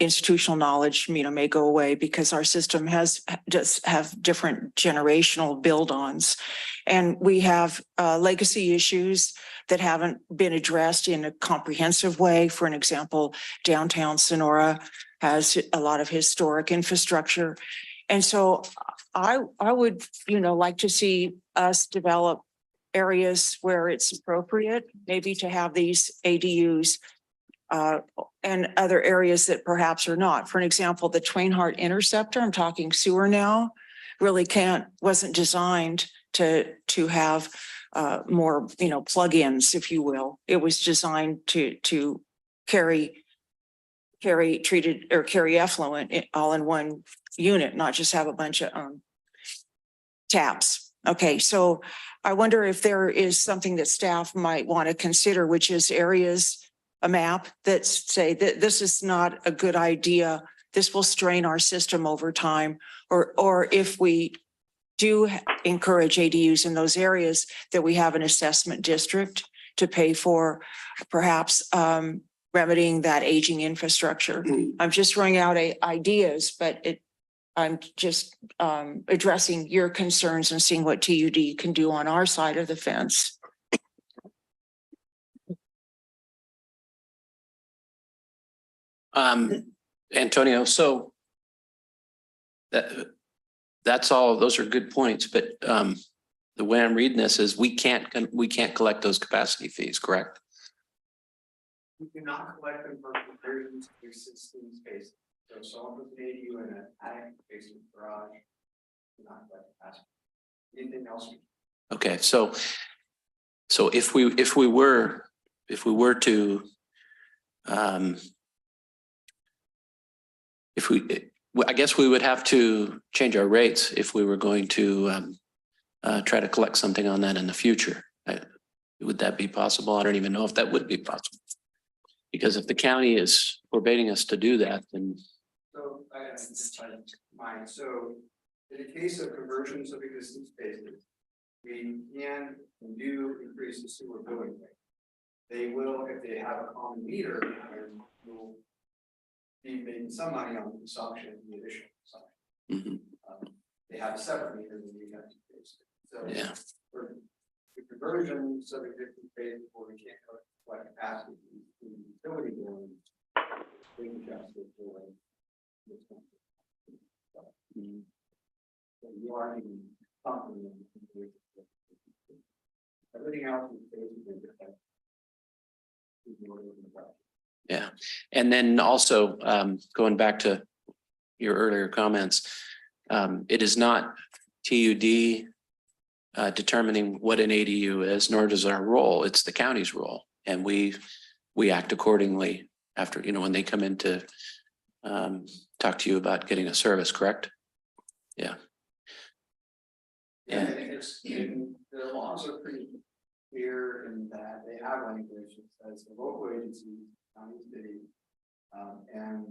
institutional knowledge, you know, may go away because our system has just have different generational build-ons. And we have legacy issues that haven't been addressed in a comprehensive way. For an example, downtown Sonora has a lot of historic infrastructure. And so I would, you know, like to see us develop areas where it's appropriate, maybe to have these ADUs and other areas that perhaps are not. For an example, the Twainhart Interceptor, I'm talking sewer now, really wasn't designed to have more, you know, plugins, if you will. It was designed to carry treated or carry effluent all in one unit, not just have a bunch of taps. Okay, so I wonder if there is something that staff might want to consider, which is areas, a map that say that this is not a good idea. This will strain our system over time. Or if we do encourage ADUs in those areas, that we have an assessment district to pay for perhaps remedying that aging infrastructure. I'm just throwing out ideas, but I'm just addressing your concerns and seeing what TUD can do on our side of the fence. Antonio, so that's all, those are good points, but the way I'm reading this is we can't collect those capacity fees, correct? We cannot collect them for conversions to existing spaces. So someone with an ADU in an attic, basement, garage, not collect capacity. Anything else? Okay, so if we were to I guess we would have to change our rates if we were going to try to collect something on that in the future. Would that be possible? I don't even know if that would be possible. Because if the county is forbidding us to do that, then. So I just try to mind. So in the case of conversions of existing spaces, we can and do increase the sewer billing rate. They will, if they have a common meter, and will be making some money on the consumption, the additional consumption. They have a separate meter than we have to pay. So Yeah. For the conversions of existing spaces where we can't collect capacity, the utility billing, we can adjust it for so you are in something. Everything else is basically different. Yeah, and then also going back to your earlier comments, it is not TUD determining what an ADU is, nor does our role. It's the county's role, and we act accordingly after, you know, when they come in to talk to you about getting a service. Correct? Yeah. Yeah, the laws are pretty clear in that they have language that says the local agencies, county, city, and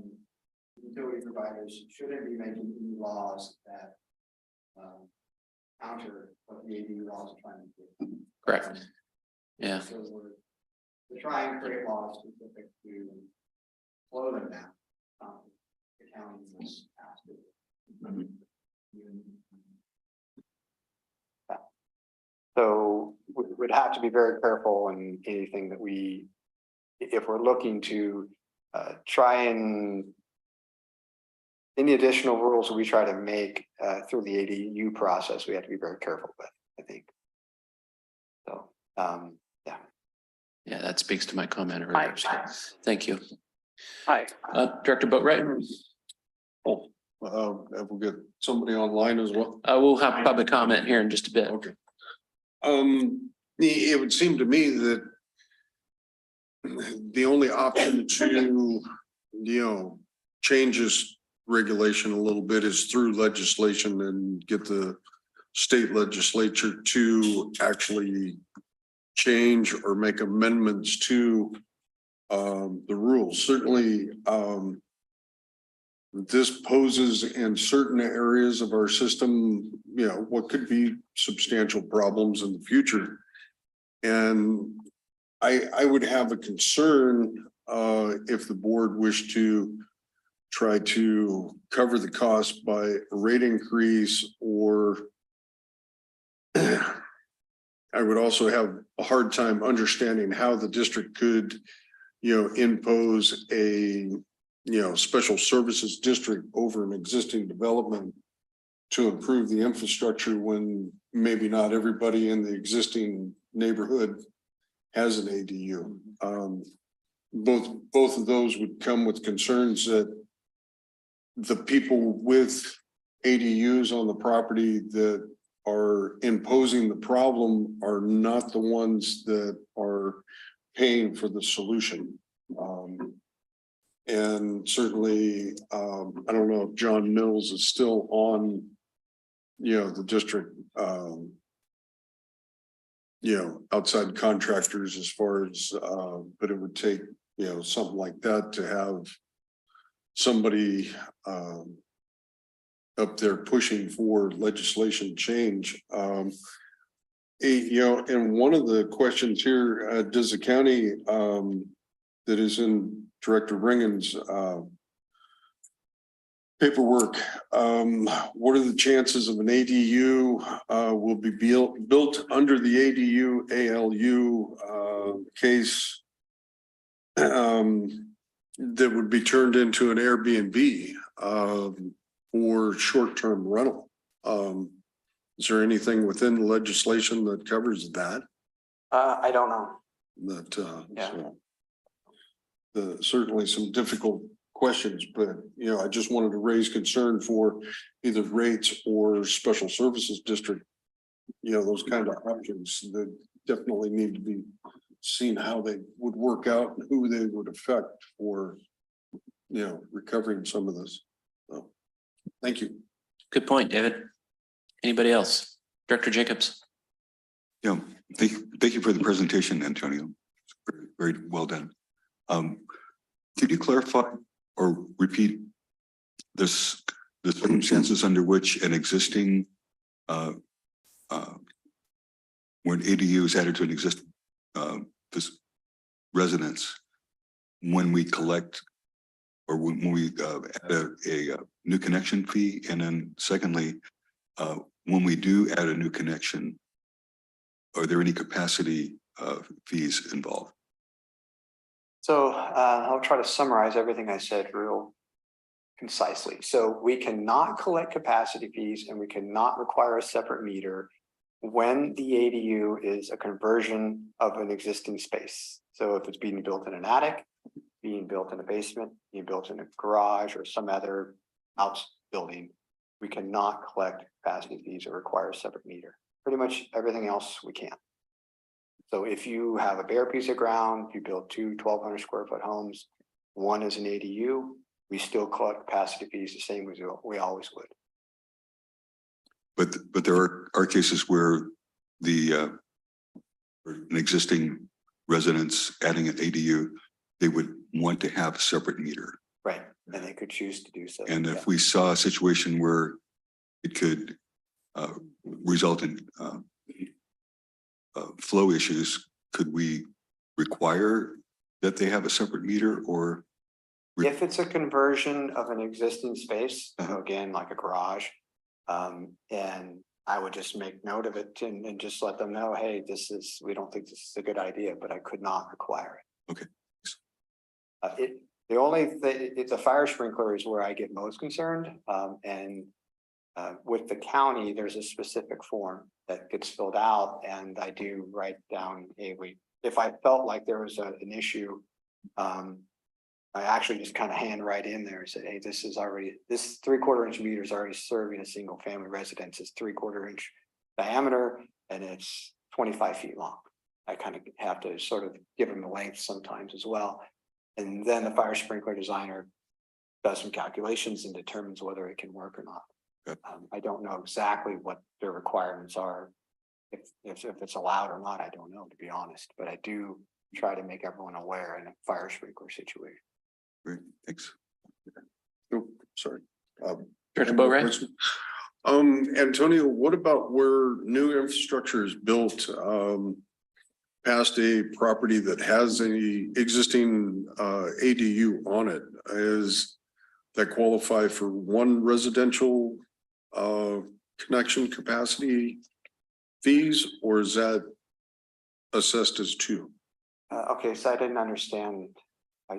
utility providers shouldn't be making any laws that counter what the ADU laws are trying to do. Correct. Yeah. So we're trying to create laws specific to slow them down. The county is asked to. So we would have to be very careful in anything that if we're looking to try and any additional rules we try to make through the ADU process, we have to be very careful with, I think. So, yeah. Yeah, that speaks to my comment earlier. So, thank you. Hi. Director Boatright. Have we got somebody online as well? We'll have public comment here in just a bit. Okay. It would seem to me that the only option to, change this regulation a little bit is through legislation and get the state legislature to actually change or make amendments to the rules. Certainly, this poses in certain areas of our system, what could be substantial problems in the future. And I would have a concern if the board wished to try to cover the cost by a rate increase, or I would also have a hard time understanding how the district could, impose a, special services district over an existing development to improve the infrastructure when maybe not everybody in the existing neighborhood has an ADU. Both of those would come with concerns that the people with ADUs on the property that are imposing the problem are not the ones that are paying for the solution. And certainly, I don't know if John Mills is still on, the district, outside contractors as far as, but it would take, something like that to have somebody up there pushing for legislation change. And one of the questions here, does the county that is in Director Ringen's paperwork, what are the chances of an ADU will be built under the ADU ALU case that would be turned into an Airbnb or short-term rental? Is there anything within the legislation that covers that? I don't know. That Yeah. Certainly some difficult questions, but I just wanted to raise concern for either rates or special services district. Those kind of options that definitely need to be seen how they would work out and who they would affect for recovering some of this. So, thank you. Good point, David. Anybody else? Director Jacobs. Yeah, thank you for the presentation, Antonio. Very, very well done. Could you clarify or repeat the circumstances under which an existing when ADU is added to an existing residence, when we collect or when we add a new connection fee, and then secondly, when we do add a new connection, are there any capacity fees involved? So I'll try to summarize everything I said real concisely. So we cannot collect capacity fees and we cannot require a separate meter when the ADU is a conversion of an existing space. So if it's being built in an attic, being built in a basement, being built in a garage or some other outbuilding, we cannot collect capacity fees or require a separate meter. Pretty much everything else we can. So if you have a bare piece of ground, you build two 1,200 square foot homes, one is an ADU, we still collect capacity fees the same as we always would. But there are cases where an existing residence adding an ADU, they would want to have a separate meter. Right, and they could choose to do so. And if we saw a situation where it could result in flow issues, could we require that they have a separate meter? Or if it's a conversion of an existing space, again, like a garage, and I would just make note of it and just let them know, hey, we don't think this is a good idea, but I could not require it. Okay. The fire sprinkler is where I get most concerned, and with the county, there's a specific form that gets filled out, and I do write down, if I felt like there was an issue, I actually just kind of hand right in there and said, hey, this 3/4 inch meter is already serving a single family residence. It's 3/4 inch diameter and it's 25 feet long. I kind of have to sort of give them the length sometimes as well. And then the fire sprinkler designer does some calculations and determines whether it can work or not. Good. I don't know exactly what their requirements are. If it's allowed or not, I don't know, to be honest, but I do try to make everyone aware in a fire sprinkler situation. Great, thanks. Oh, sorry. Director Boatright? Antonio, what about where new infrastructure is built, past a property that has any existing, ADU on it? Is that qualify for one residential, connection capacity fees, or is that assessed as two? Okay, so I didn't understand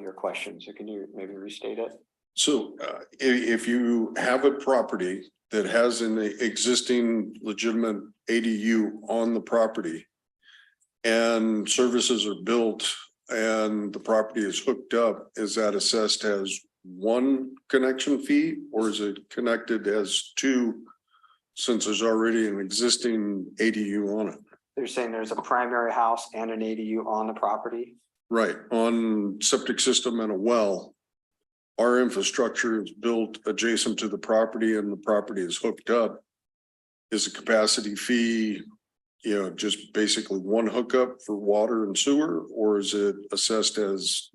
your question, so can you maybe restate it? So if you have a property that has an existing legitimate ADU on the property and services are built and the property is hooked up, is that assessed as one connection fee, or is it connected as two since there's already an existing ADU on it? They're saying there's a primary house and an ADU on the property. Right, on septic system and a well. Our infrastructure is built adjacent to the property and the property is hooked up. Is a capacity fee, just basically one hookup for water and sewer, or is it assessed as?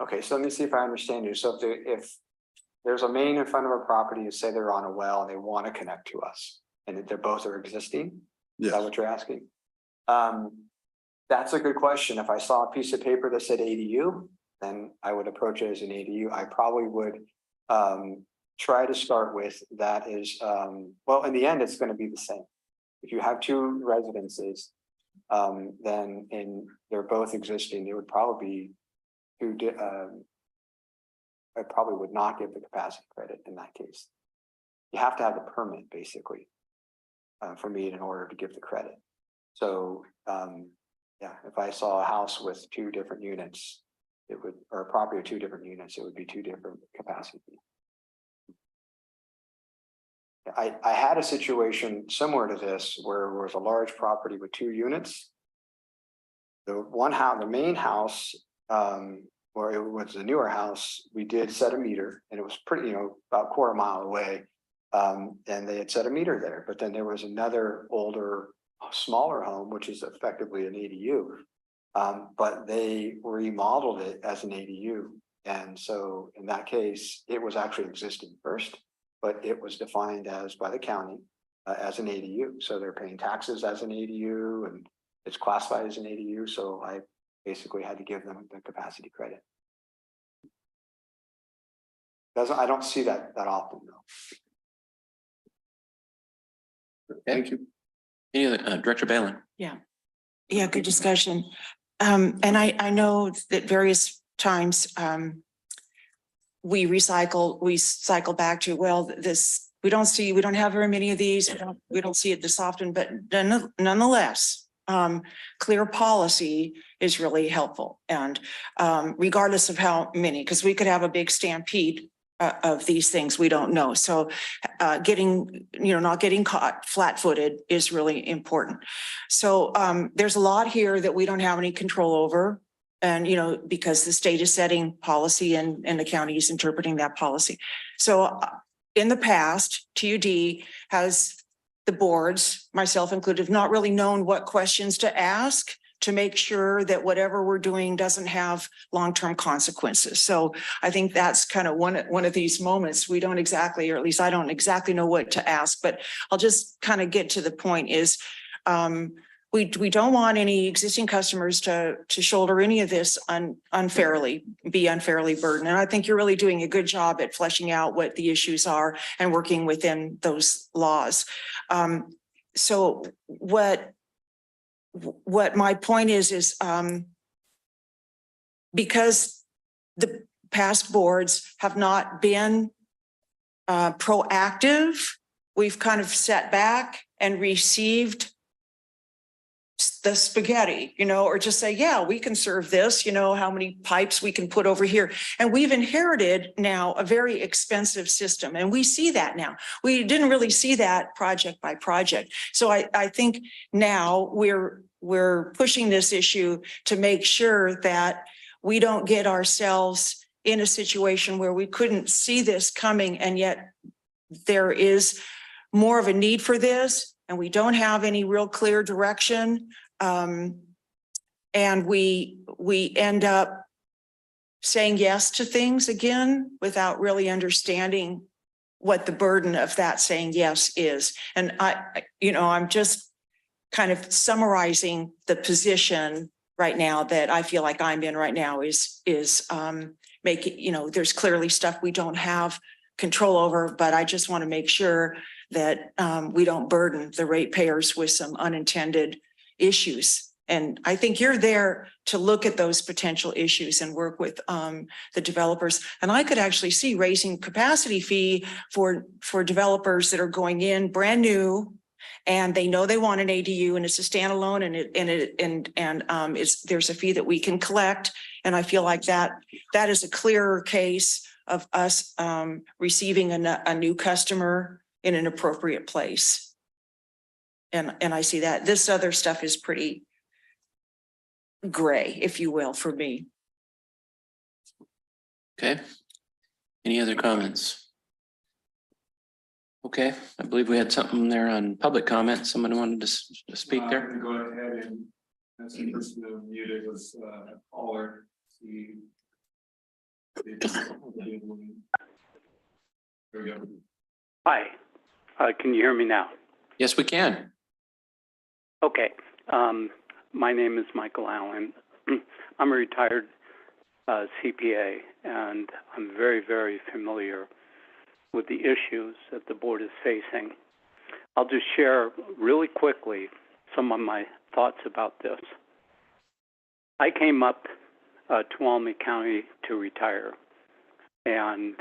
Okay, so let me see if I understand you. So if there's a main in front of a property, you say they're on a well and they want to connect to us, and they're both are existing? Is that what you're asking? That's a good question. If I saw a piece of paper that said ADU, then I would approach it as an ADU. I probably would try to start with that is, well, in the end, it's going to be the same. If you have two residences, then they're both existing, it would probably be I probably would not give the capacity credit in that case. You have to have the permit basically for me in order to give the credit. So yeah, if I saw a house with two different units, or a property with two different units, it would be two different capacity. I had a situation similar to this where there was a large property with two units. The main house, or it was the newer house, we did set a meter, and it was pretty, about a 1/4 mile away. And they had set a meter there, but then there was another older, smaller home, which is effectively an ADU. But they remodeled it as an ADU. And so in that case, it was actually existing first, but it was defined as by the county as an ADU. So they're paying taxes as an ADU and it's classified as an ADU. So I basically had to give them the capacity credit. I don't see that often though. Thank you. Any other, Director Balin? Yeah, good discussion. And I know that various times we cycle back to, well, we don't have very many of these. We don't see it this often, but nonetheless, clear policy is really helpful. And regardless of how many, because we could have a big stampede of these things, we don't know. So not getting caught flat-footed is really important. So there's a lot here that we don't have any control over. And, because the state is setting policy and the county is interpreting that policy. So in the past, TUD has, the boards, myself included, not really known what questions to ask to make sure that whatever we're doing doesn't have long-term consequences. So I think that's kind of one of these moments. We don't exactly, or at least I don't exactly know what to ask, but I'll just kind of get to the point is we don't want any existing customers to shoulder any of this unfairly burdened. And I think you're really doing a good job at fleshing out what the issues are and working within those laws. so what my point is, because the past boards have not been proactive, we've kind of sat back and received the spaghetti, or just say, yeah, we can serve this, how many pipes we can put over here. And we've inherited now a very expensive system. And we see that now. We didn't really see that project by project. So I think now we're pushing this issue to make sure that we don't get ourselves in a situation where we couldn't see this coming, and yet there is more of a need for this, and we don't have any real clear direction. And we end up saying yes to things again without really understanding what the burden of that saying yes is. And I'm just kind of summarizing the position right now that I feel like I'm in right now is making, there's clearly stuff we don't have control over, but I just want to make sure that we don't burden the ratepayers with some unintended issues. And I think you're there to look at those potential issues and work with the developers. And I could actually see raising capacity fee for developers that are going in brand new, and they know they want an ADU and it's a standalone, and there's a fee that we can collect. And I feel like that is a clearer case of us receiving a new customer in an appropriate place. And I see that this other stuff is pretty gray, if you will, for me. Okay. Any other comments? Okay, I believe we had something there on public comment. Someone wanted to speak there. I'm gonna go ahead and that's the person who muted was a caller. See. There we go. Hi, can you hear me now? Yes, we can. Okay, my name is Michael Allen. I'm a retired CPA, and I'm very, very familiar with the issues that the board is facing. I'll just share really quickly some of my thoughts about this. I came up to Tuolumne County to retire, and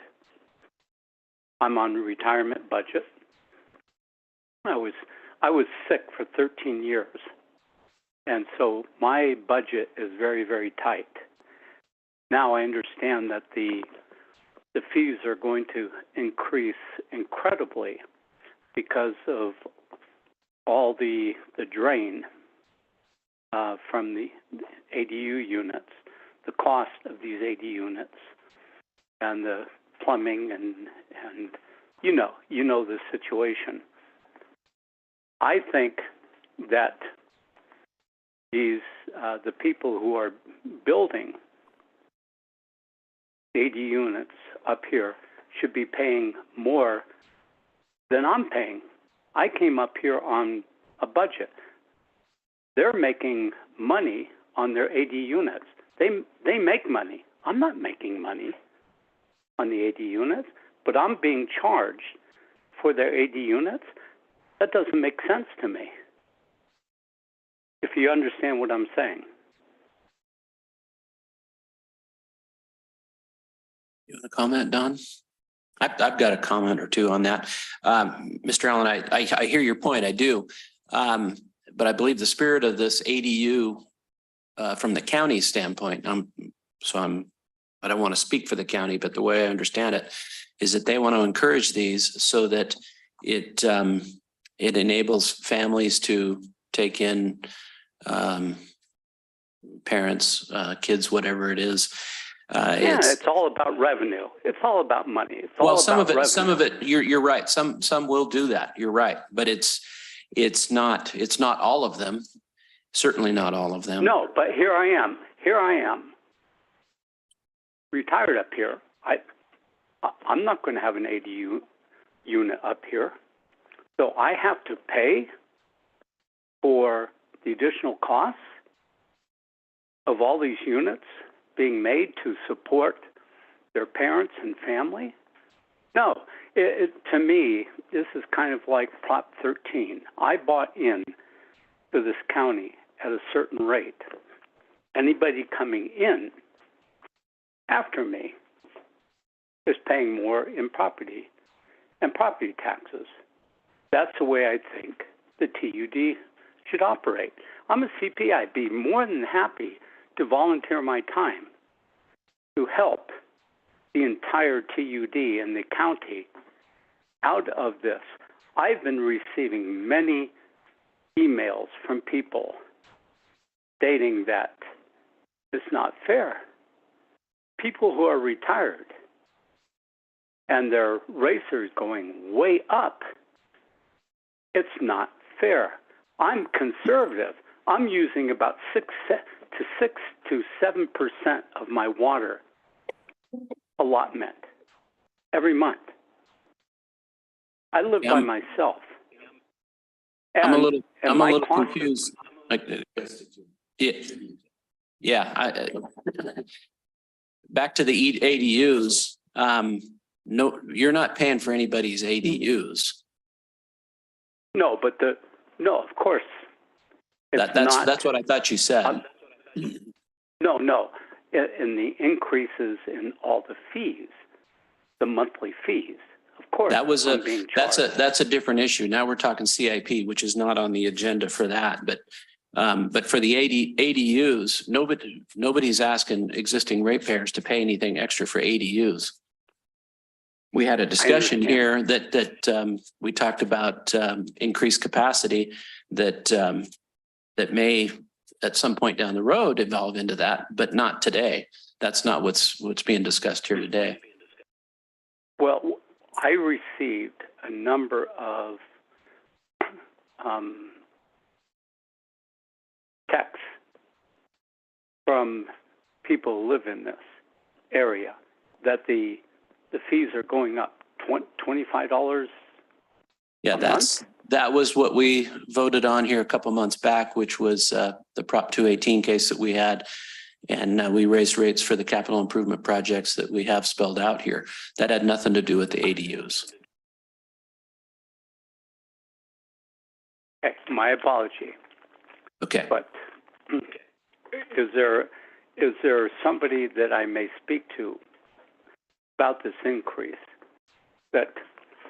I'm on a retirement budget. I was sick for 13 years, and so my budget is very, very tight. Now I understand that the fees are going to increase incredibly because of all the drain from the ADU units, the cost of these ADU units, and the plumbing, and you know the situation. I think that the people who are building ADU units up here should be paying more than I'm paying. I came up here on a budget. They're making money on their ADU units. They make money. I'm not making money on the ADU units, but I'm being charged for their ADU units. That doesn't make sense to me, if you understand what I'm saying. You want to comment, Don? I've got a comment or two on that. Mr. Allen, I hear your point. I do. But I believe the spirit of this ADU from the county standpoint, I don't want to speak for the county, but the way I understand it is that they want to encourage these so that it enables families to take in parents, kids, whatever it is. It's all about revenue. It's all about money. It's all well, some about of it, you're right. Some will do that. You're right. But it's not all of them. Certainly not all of them. No, but here I am. Retired up here. I'm not going to have an ADU unit up here. So I have to pay for the additional costs of all these units being made to support their parents and family? No, To me, this is kind of like Prop 13. I bought in to this county at a certain rate. Anybody coming in after me is paying more in property and property taxes. That's the way I think the TUD should operate. I'm a CP. I'd be more than happy to volunteer my time to help the entire TUD and the county out of this. I've been receiving many emails from people stating that it's not fair. People who are retired and their rates are going way up. It's not fair. I'm conservative. I'm using about 6 to 7% of my water allotment every month. I live by myself. I'm a And little my costs- confused. Yeah. Back to the ADUs. No, you're not paying for anybody's ADUs. No, but no, of course. It's not, that's what I thought you said. no. In the increases in all the fees, the monthly fees, of course. That was I'm being charged. that's a different issue. Now we're talking CIP, which is not on the agenda for that, but for the ADUs, nobody's asking existing ratepayers to pay anything extra for ADUs. We had a discussion here that we talked about increased capacity that may at some point down the road evolve into that, but not today. That's not what's being discussed here today. Well, I received a number of texts from people who live in this area that the fees are going up $25. Yeah, that was what we voted on here a couple months back, which was the Prop 218 case that we had. And we raised rates for the capital improvement projects that we have spelled out here. That had nothing to do with the ADUs. Okay, my apology. Okay. But is there somebody that I may speak to about this increase? That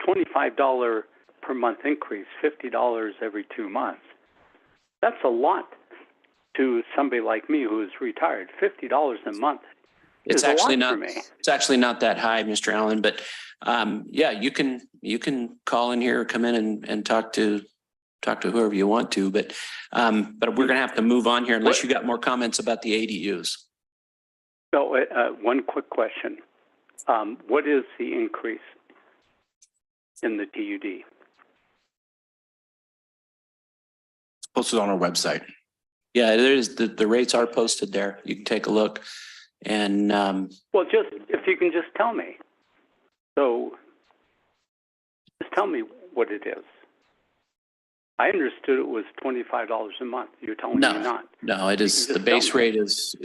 $25 per month increase, $50 every 2 months. That's a lot to somebody like me who is retired. $50 a month. It's actually not that high, Mr. Allen, but yeah, you can call in here or come in and talk to whoever you want to, but we're gonna have to move on here unless you got more comments about the ADUs. So one quick question. What is the increase in the TUD? It's posted on our website. Yeah, there is, the rates are posted there. You can take a look and well, just if you can just tell me. So just tell me what it is. I understood it was $25 a month. You're telling me not. No, it is, the base rate is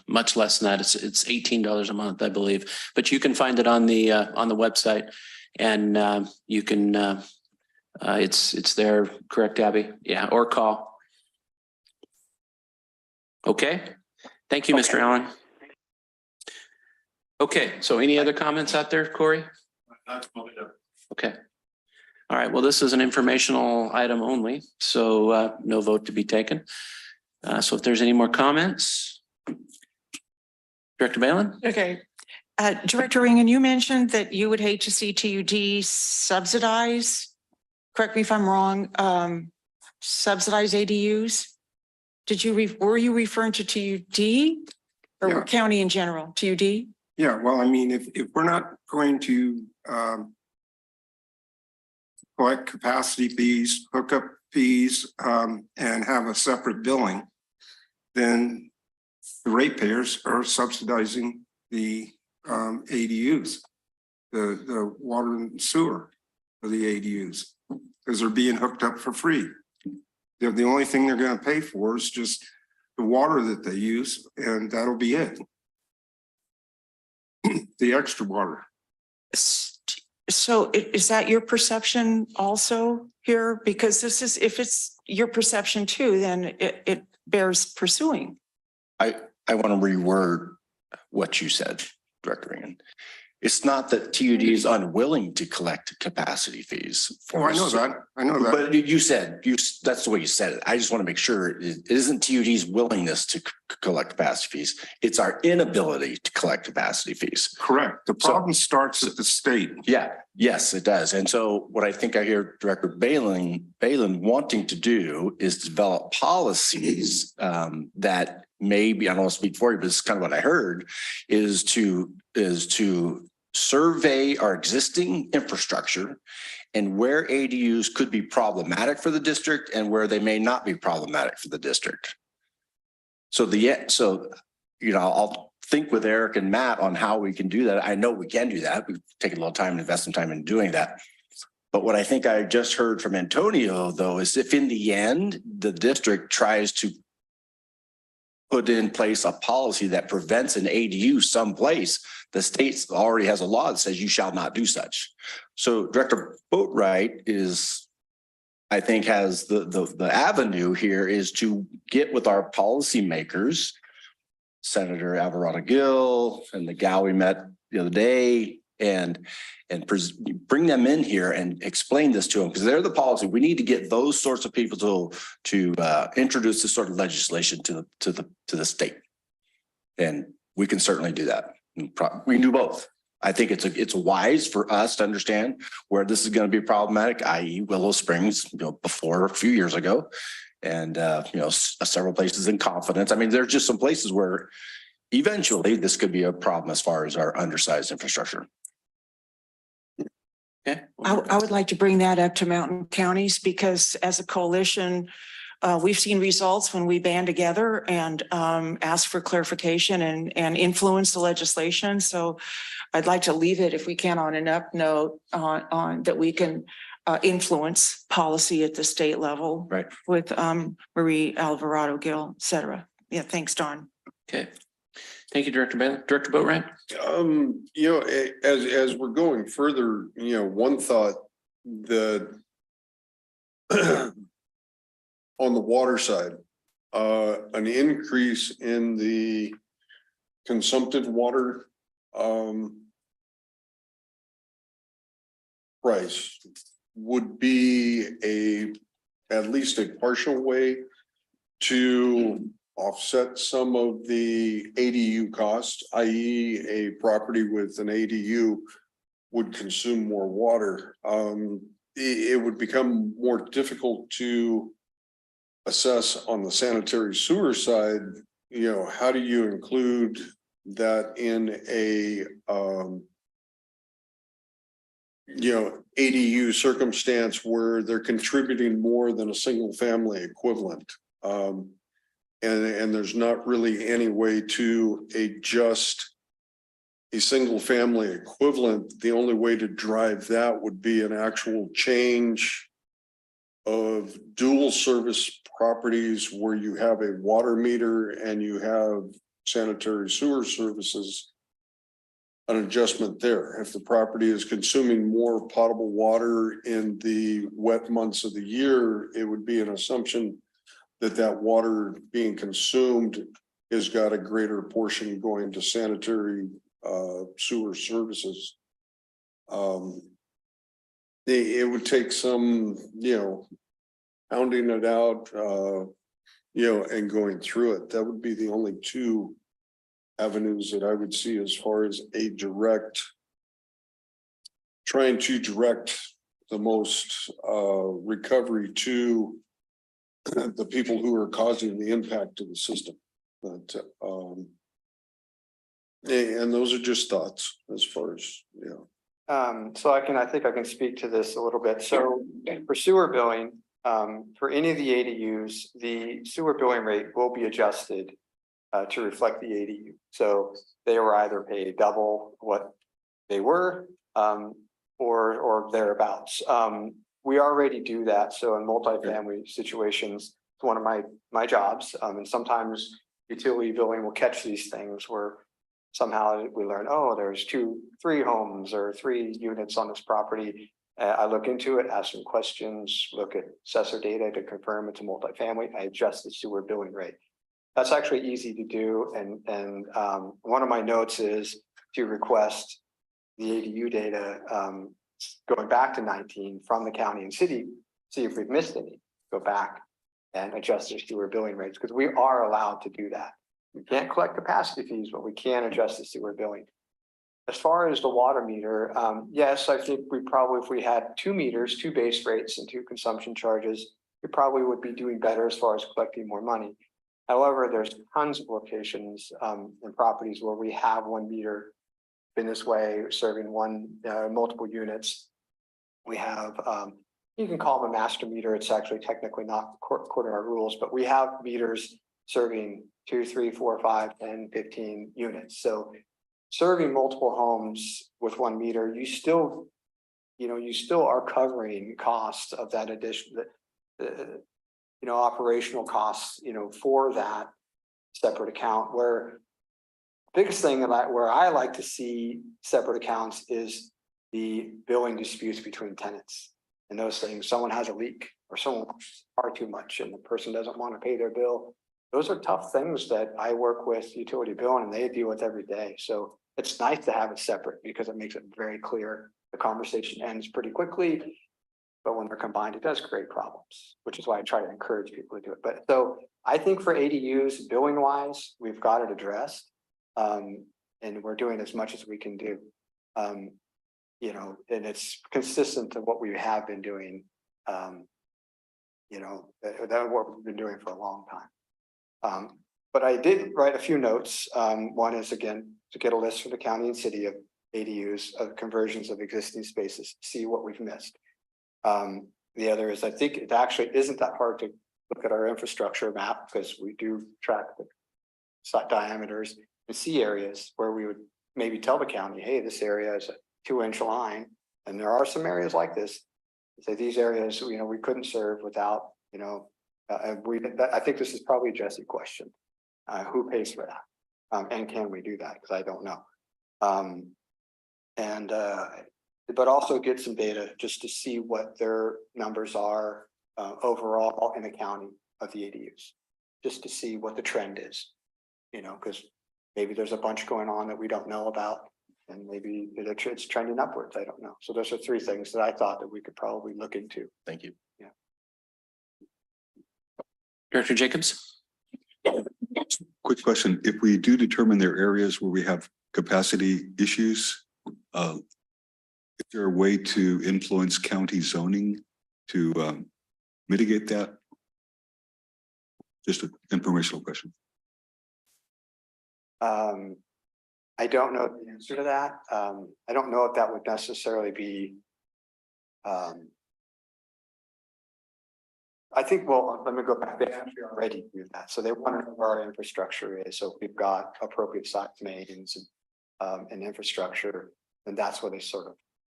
much less than that. It's $18 a month, I believe, but you can find it on the website and you can it's there, correct, Abby? Yeah, or call. Okay, thank you, Mr. Allen. Okay, so any other comments out there, Corey? Okay. All right, well, this is an informational item only, so no vote to be taken. So if there's any more comments. Director Balin? Okay. Director Ringen, you mentioned that you would hate to see TUD subsidize, correct me if I'm wrong, subsidize ADUs. Were you referring to TUD or county in general, TUD? Yeah, well, I mean, if we're not going to collect capacity fees, hookup fees, and have a separate billing, then the ratepayers are subsidizing the ADUs, the water and sewer of the ADUs, because they're being hooked up for free. The only thing they're going to pay for is just the water that they use, and that'll be it. The extra water. So is that your perception also here? Because this is, if it's your perception too, then it bears pursuing. I want to reword what you said, Director Ian. It's not that TUD is unwilling to collect capacity fees. Oh, I know that. I know that. But you said, that's the way you said it. I just want to make sure it isn't TUD's willingness to collect capacity fees. It's our inability to collect capacity fees. Correct. The problem starts at the state. Yeah, yes, it does. And so what I think I hear Director Balin wanting to do is develop policies that maybe, I don't want to speak for you, but it's kind of what I heard, is to survey our existing infrastructure and where ADUs could be problematic for the district and where they may not be problematic for the district. So I'll think with Eric and Matt on how we can do that. I know we can do that. We've taken a little time and invest some time in doing that. But what I think I just heard from Antonio, though, is if in the end, the district tries to put in place a policy that prevents an ADU someplace, the state already has a law that says you shall not do such. So Director Boatwright I think has the avenue here is to get with our policymakers, Senator Alvarado Gill and the gal we met the other day, and bring them in here and explain this to them, because they're the policy. We need to get those sorts of people to introduce this sort of legislation to the state, and we can certainly do that. We can do both. I think it's wise for us to understand where this is going to be problematic, i.e. Willow Springs, before a few years ago, and several places in Confidence. I mean, there's just some places where eventually this could be a problem as far as our undersized infrastructure. Okay. I would like to bring that up to mountain counties, because as a coalition, we've seen results when we band together and ask for clarification and influence the legislation. So I'd like to leave it, if we can, on an up note on that we can influence policy at the state level, right, with Marie Alvarado Gill, et cetera. Yeah, thanks, Don. Okay. Thank you, Director Bailey. Director Boatwright. As we're going further, one thought that on the water side, an increase in the consumptive water price would be at least a partial way to offset some of the ADU cost, i.e. a property with an ADU would consume more water. It would become more difficult to assess on the sanitary sewer side. How do you include that in a ADU circumstance where they're contributing more than a single family equivalent? And there's not really any way to adjust a single family equivalent. The only way to drive that would be an actual change of dual service properties where you have a water meter and you have sanitary sewer services, an adjustment there. If the property is consuming more potable water in the wet months of the year, it would be an assumption that water being consumed has got a greater portion going to sanitary sewer services. It would take some, pounding it out, and going through it. That would be the only two avenues that I would see as far as trying to direct the most recovery to the people who are causing the impact to the system. But and those are just thoughts as far as So I think I can speak to this a little bit. So for sewer billing, for any of the ADUs, the sewer billing rate will be adjusted to reflect the ADU. So they were either paid double what they were or thereabouts. We already do that. So in multifamily situations, it's one of my jobs. And sometimes utility billing will catch these things where somehow we learn, oh, there's 3 homes or 3 units on this property. I look into it, ask some questions, look at assessor data to confirm it's a multifamily. I adjust the sewer billing rate. That's actually easy to do. And one of my notes is to request the ADU data going back to 19 from the county and city, see if we've missed any, go back and adjust the sewer billing rates, because we are allowed to do that. We can't collect capacity fees, but we can adjust the sewer billing. As far as the water meter, yes, I think we probably, if we had 2 meters, 2 base rates and 2 consumption charges, we probably would be doing better as far as collecting more money. However, there's tons of locations and properties where we have 1 meter been this way, serving multiple units. We have, you can call them a master meter. It's actually technically not according to our rules, but we have meters serving 2, 3, 4, 5, 10, 15 units. So serving multiple homes with 1 meter, you still are covering costs of that addition, operational costs, for that separate account. Where biggest thing where I like to see separate accounts is the billing disputes between tenants and those things. Someone has a leak or someone works far too much and the person doesn't want to pay their bill. Those are tough things that I work with utility billing and they deal with every day. So it's nice to have it separate because it makes it very clear. The conversation ends pretty quickly, but when they're combined, it does create problems, which is why I try to encourage people to do it. But so I think for ADUs, billing wise, we've got it addressed. And we're doing as much as we can do. And it's consistent to what we have been doing. That what we've been doing for a long time. But I did write a few notes. One is, again, to get a list from the county and city of ADUs, of conversions of existing spaces, see what we've missed. The other is, I think it actually isn't that hard to look at our infrastructure map because we do track the site diameters and see areas where we would maybe tell the county, hey, this area is a 2-inch line. And there are some areas like this. Say these areas, we couldn't serve without, I think this is probably a Jesse question. Who pays for that? And can we do that? Because I don't know. But also get some data just to see what their numbers are overall in the county of the ADUs, just to see what the trend is, because maybe there's a bunch going on that we don't know about, and maybe it's trending upwards. I don't know. So those are 3 things that I thought that we could probably look into. Thank you. Yeah. Director Jacobs? Quick question. If we do determine there are areas where we have capacity issues, is there a way to influence county zoning to mitigate that? Just an informational question. I don't know the answer to that. I don't know if that would necessarily be. I think, well, let me go back. They actually already do that. So they want to know where our infrastructure is. So if we've got appropriate size mains and infrastructure, then that's where they sort of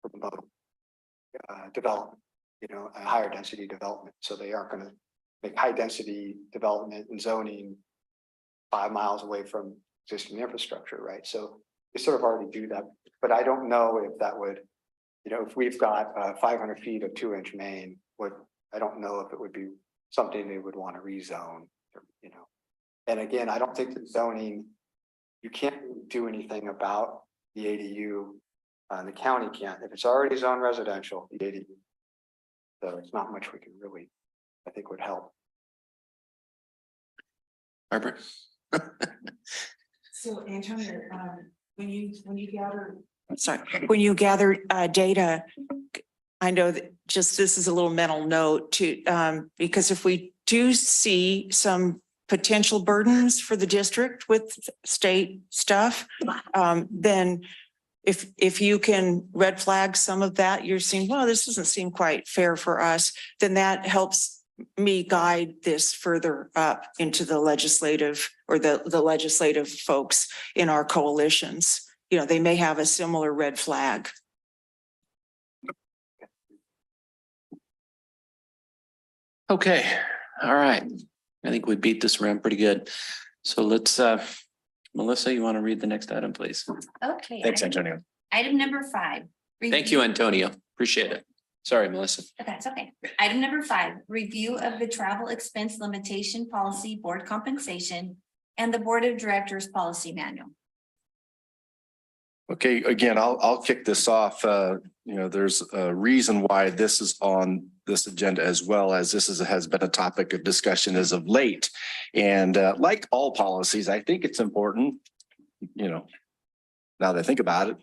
promote development, a higher density development. So they aren't going to make high density development and zoning 5 miles away from existing infrastructure, right? So they sort of already do that, but I don't know if that would, if we've got 500 feet of 2-inch main, I don't know if it would be something they would want to rezone, And again, I don't think that zoning, you can't do anything about the ADU. The county can't. If it's already zoned residential, the ADU. So it's not much we can really, I think, would help. Barbara? So Antonio, when you gather data, I know that just this is a little mental note to because if we do see some potential burdens for the district with state stuff, then if you can red flag some of that, you're seeing, well, this doesn't seem quite fair for us, then that helps me guide this further up into the legislative or the legislative folks in our coalitions. They may have a similar red flag. Okay, all right. I think we beat this around pretty good. So let's Melissa, you want to read the next item, please? Okay. Thanks, item- Antonio. Item number 5. Thank you, Antonio. Appreciate it. Sorry, Melissa. That's okay. Item number 5, review of the travel expense limitation policy, board compensation, and the board of directors policy manual. Okay, again, I'll kick this off. There's a reason why this is on this agenda, as well as this has been a topic of discussion as of late. And like all policies, I think it's important, now that I think about it,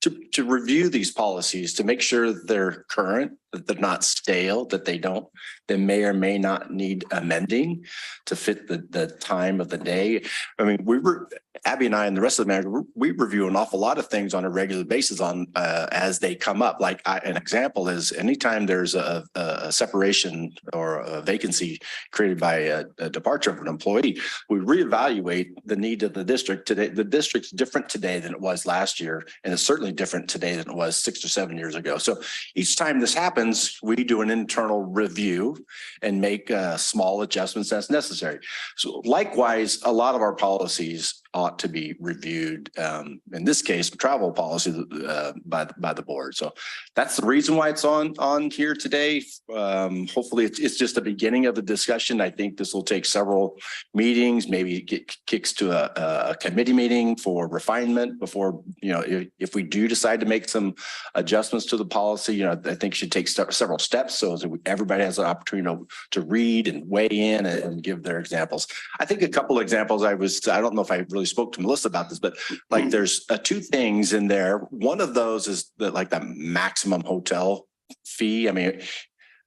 to review these policies, to make sure that they're current, that they're not stale, that they may or may not need amending to fit the time of the day. I mean, Abby and I and the rest of the manager, we review an awful lot of things on a regular basis as they come up. Like an example is anytime there's a separation or a vacancy created by a departure of an employee, we reevaluate the need of the district today. The district's different today than it was last year, and it's certainly different today than it was 6 or 7 years ago. So each time this happens, we do an internal review and make small adjustments as necessary. So likewise, a lot of our policies ought to be reviewed, in this case, travel policy by the board. So that's the reason why it's on here today. Hopefully it's just the beginning of the discussion. I think this will take several meetings, maybe get kicks to a committee meeting for refinement before, if we do decide to make some adjustments to the policy, I think it should take several steps so that everybody has an opportunity to read and weigh in and give their examples. I think a couple of examples I don't know if I really spoke to Melissa about this, but like there's 2 things in there. One of those is the maximum hotel fee. I mean,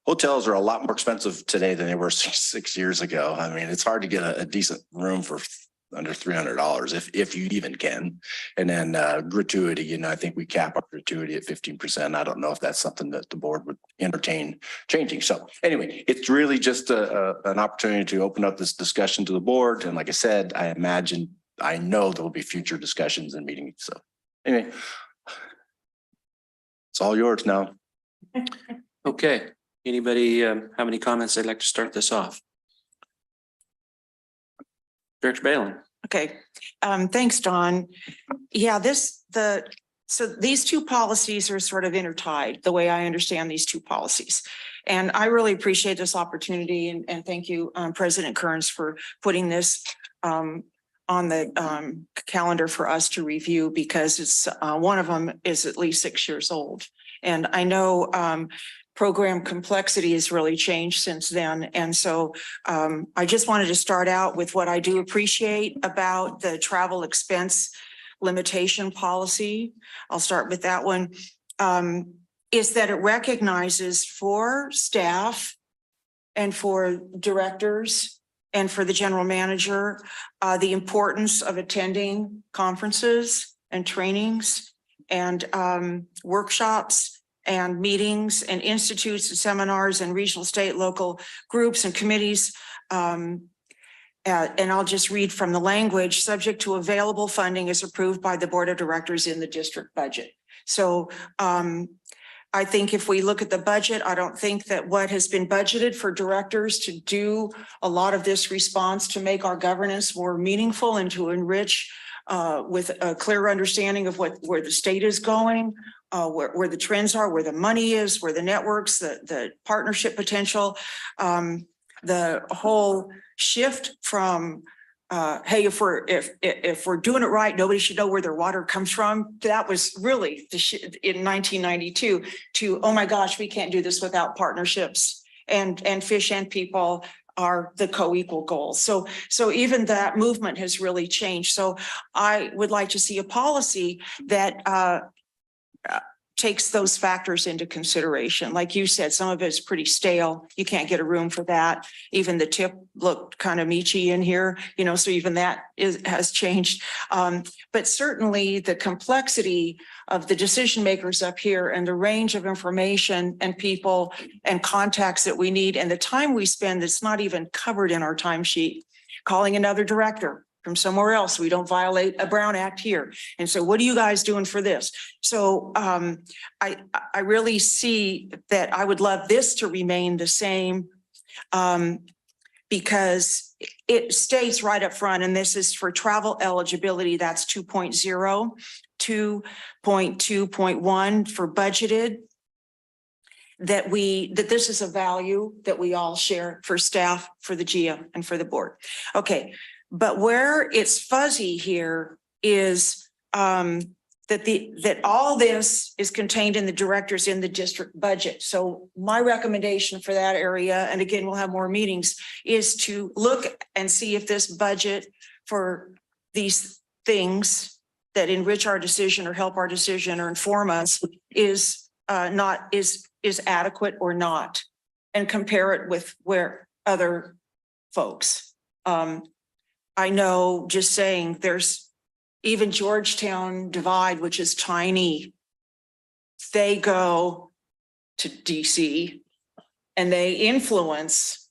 hotels are a lot more expensive today than they were 6 years ago. I mean, it's hard to get a decent room for under $300 if you even can. And then gratuity, I think we cap our gratuity at 15%. I don't know if that's something that the board would entertain changing. So anyway, it's really just an opportunity to open up this discussion to the board. And like I said, I know there will be future discussions and meetings. So anyway, it's all yours now. Okay. Anybody have any comments they'd like to start this off? Director Balin. Okay, thanks, Don. Yeah, so these 2 policies are sort of intertied, the way I understand these 2 policies. And I really appreciate this opportunity and thank you, President Kearns, for putting this on the calendar for us to review, because it's one of them is at least 6 years old. And I know program complexity has really changed since then. And so I just wanted to start out with what I do appreciate about the travel expense limitation policy. I'll start with that one. Is that it recognizes for staff and for directors and for the general manager, the importance of attending conferences and trainings and workshops and meetings and institutes and seminars and regional, state, local groups and committees. And I'll just read from the language: subject to available funding as approved by the board of directors in the district budget. So I think if we look at the budget, I don't think that what has been budgeted for directors to do a lot of this response to make our governance more meaningful and to enrich with a clear understanding of where the state is going, where the trends are, where the money is, where the networks, the partnership potential, the whole shift from hey, if we're doing it right, nobody should know where their water comes from. That was really in 1992 to, oh my gosh, we can't do this without partnerships, and fish and people are the co-equal goals. So even that movement has really changed. So I would like to see a policy that takes those factors into consideration. Like you said, some of it's pretty stale. You can't get a room for that. Even the tip looked kind of meachy in here, so even that has changed. But certainly the complexity of the decision makers up here and the range of information and people and contacts that we need and the time we spend that's not even covered in our timesheet, calling another director from somewhere else. We don't violate a Brown Act here. And so what are you guys doing for this? So I really see that I would love this to remain the same because it states right up front, and this is for travel eligibility, that's 2.0, 2.2.1 for budgeted. That this is a value that we all share for staff, for the GM and for the board. Okay, but where it's fuzzy here is that all this is contained in the directors in the district budget. So my recommendation for that area, and again, we'll have more meetings, is to look and see if this budget for these things that enrich our decision or help our decision or inform us is adequate or not, and compare it with where other folks. I know, just saying, there's even Georgetown Divide, which is tiny. They go to DC and they influence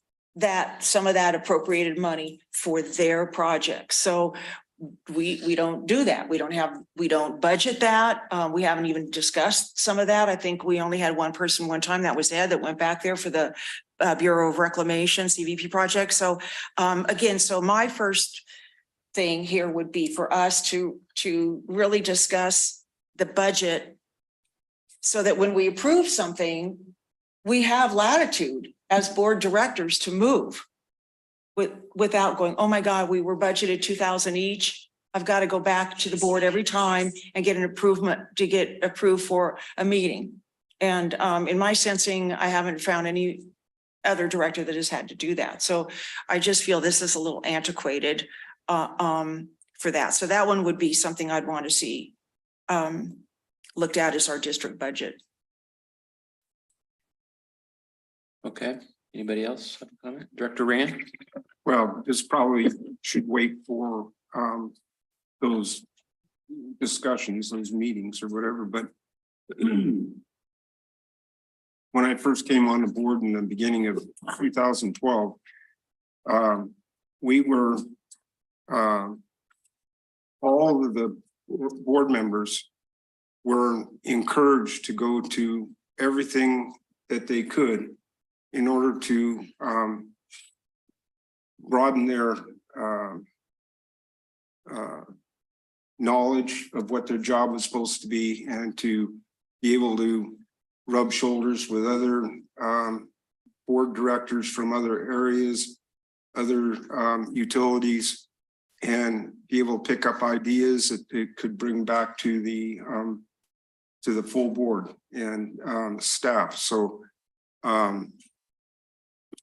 some of that appropriated money for their projects. So we don't do that. We don't budget that. We haven't even discussed some of that. I think we only had one person one time, that was Ed, that went back there for the Bureau of Reclamation CVP project. So again, so my first thing here would be for us to really discuss the budget so that when we approve something, we have latitude as board directors to move without going, oh my God, we were budgeted 2,000 each. I've got to go back to the board every time and get an improvement to get approved for a meeting. And in my sensing, I haven't found any other director that has had to do that. So I just feel this is a little antiquated for that. So that one would be something I'd want to see looked at as our district budget. Okay, anybody else have a comment? Director Rand? Well, this probably should wait for those discussions, those meetings or whatever, but when I first came on the board in the beginning of 2012, we were all of the board members were encouraged to go to everything that they could in order to broaden their knowledge of what their job was supposed to be, and to be able to rub shoulders with other board directors from other areas, other utilities, and be able to pick up ideas that it could bring back to the full board and staff. So I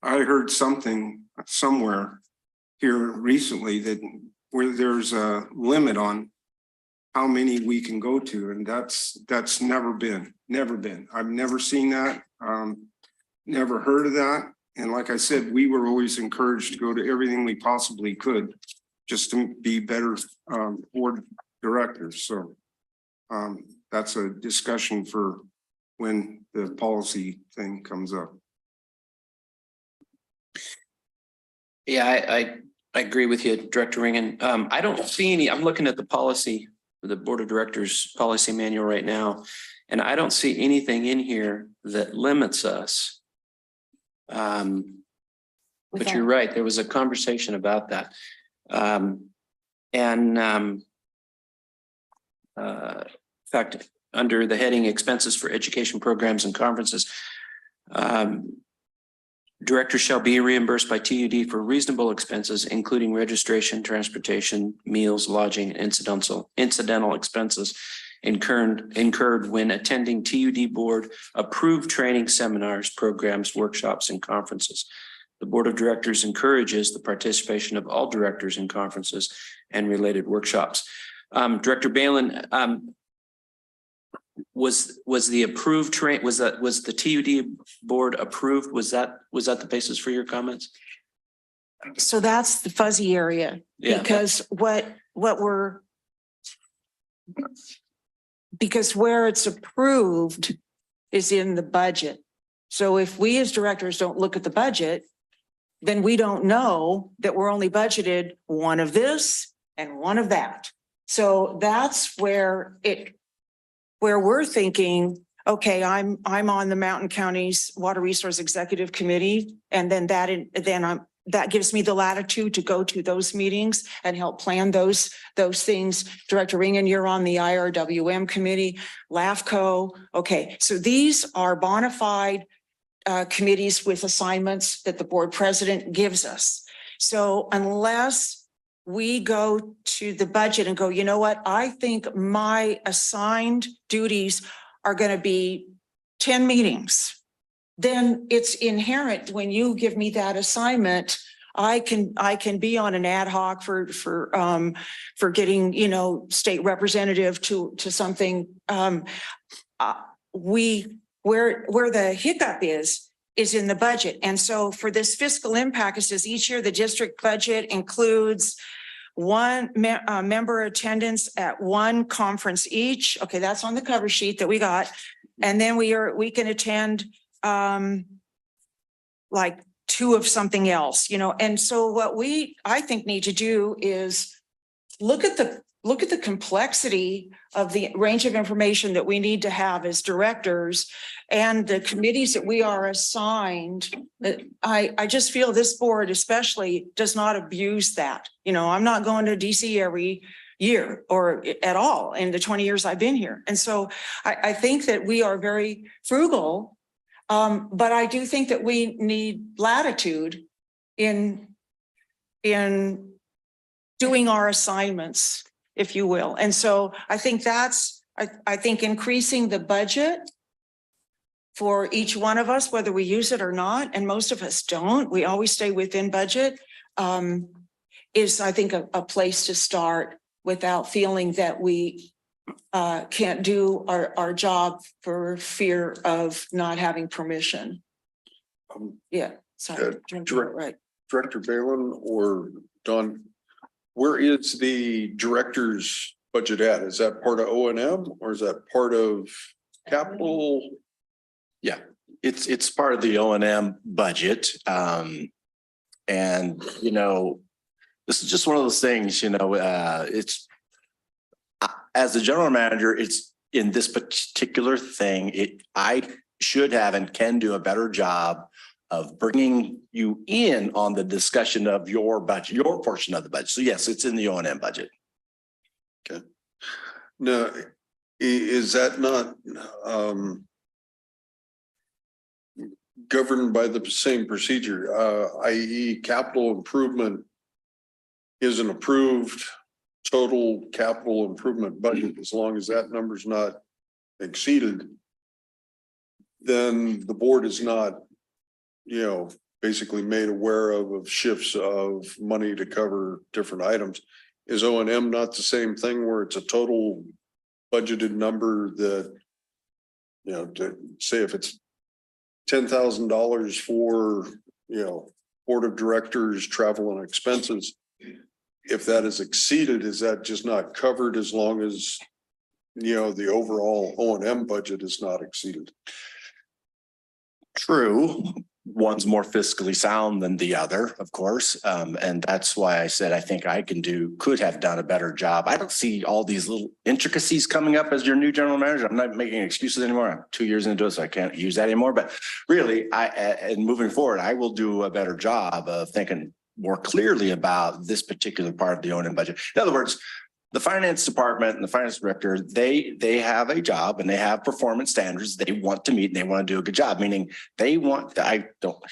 heard something somewhere here recently that where there's a limit on how many we can go to, and that's never been. I've never seen that, never heard of that. And like I said, we were always encouraged to go to everything we possibly could just to be better board directors. So that's a discussion for when the policy thing comes up. Yeah, I agree with you, Director Ringen. I don't see any, I'm looking at the policy, the Board of Directors policy manual right now, and I don't see anything in here that limits us. But you're right, there was a conversation about that. In fact, under the heading expenses for education programs and conferences, directors shall be reimbursed by TUD for reasonable expenses, including registration, transportation, meals, lodging, and incidental expenses incurred when attending TUD board approved training, seminars, programs, workshops, and conferences. The Board of Directors encourages the participation of all directors in conferences and related workshops. Director Balin, was the approved train, was the TUD board approved? Was that the basis for your comments? So that's the fuzzy area, because because where it's approved is in the budget. So if we as directors don't look at the budget, then we don't know that we're only budgeted one of this and one of that. So that's where we're thinking, okay, I'm on the Mountain County's Water Resource Executive Committee, and then that gives me the latitude to go to those meetings and help plan those things. Director Ringen, you're on the IRWM committee, LAFCO. Okay, so these are bona fide committees with assignments that the board president gives us. So unless we go to the budget and go, you know what, I think my assigned duties are going to be 10 meetings, then it's inherent when you give me that assignment, I can be on an ad hoc for getting, you know, state representative to something. Where the hiccup is in the budget. And so for this fiscal impact, it says each year the district budget includes one member attendance at one conference each. Okay, that's on the cover sheet that we got. And then we can attend like 2 of something else, you know. And so what I think need to do is look at the complexity of the range of information that we need to have as directors and the committees that we are assigned. I just feel this board especially does not abuse that. You know, I'm not going to DC every year or at all in the 20 years I've been here. And so I think that we are very frugal, but I do think that we need latitude in doing our assignments, if you will. And so I think I think increasing the budget for each one of us, whether we use it or not, and most of us don't, we always stay within budget, is I think a place to start without feeling that we can't do our job for fear of not having permission. Yeah, sorry. Right. Director Balin or Don, where is the director's budget at? Is that part of O&M or is that part of capital? Yeah, it's part of the O&M budget. And, you know, this is just one of those things, you know, it's as the general manager, it's in this particular thing, I should have and can do a better job of bringing you in on the discussion of your budget, your portion of the budget. So yes, it's in the O&M budget. Okay. Now, is that not governed by the same procedure, i.e. capital improvement is an approved total capital improvement budget, as long as that number's not exceeded, then the board is not, you know, basically made aware of shifts of money to cover different items. Is O&M not the same thing where it's a total budgeted number that, you know, to say if it's $10,000 for, you know, board of directors, travel and expenses, if that is exceeded, is that just not covered as long as, you know, the overall O&M budget is not exceeded? True. One's more fiscally sound than the other, of course. And that's why I said I think I could have done a better job. I don't see all these little intricacies coming up as your new general manager. I'm not making excuses anymore. I'm 2 years into it, so I can't use that anymore. But really, and moving forward, I will do a better job of thinking more clearly about this particular part of the O&M budget. In other words, the finance department and the finance director, they have a job and they have performance standards they want to meet and they want to do a good job, meaning they want,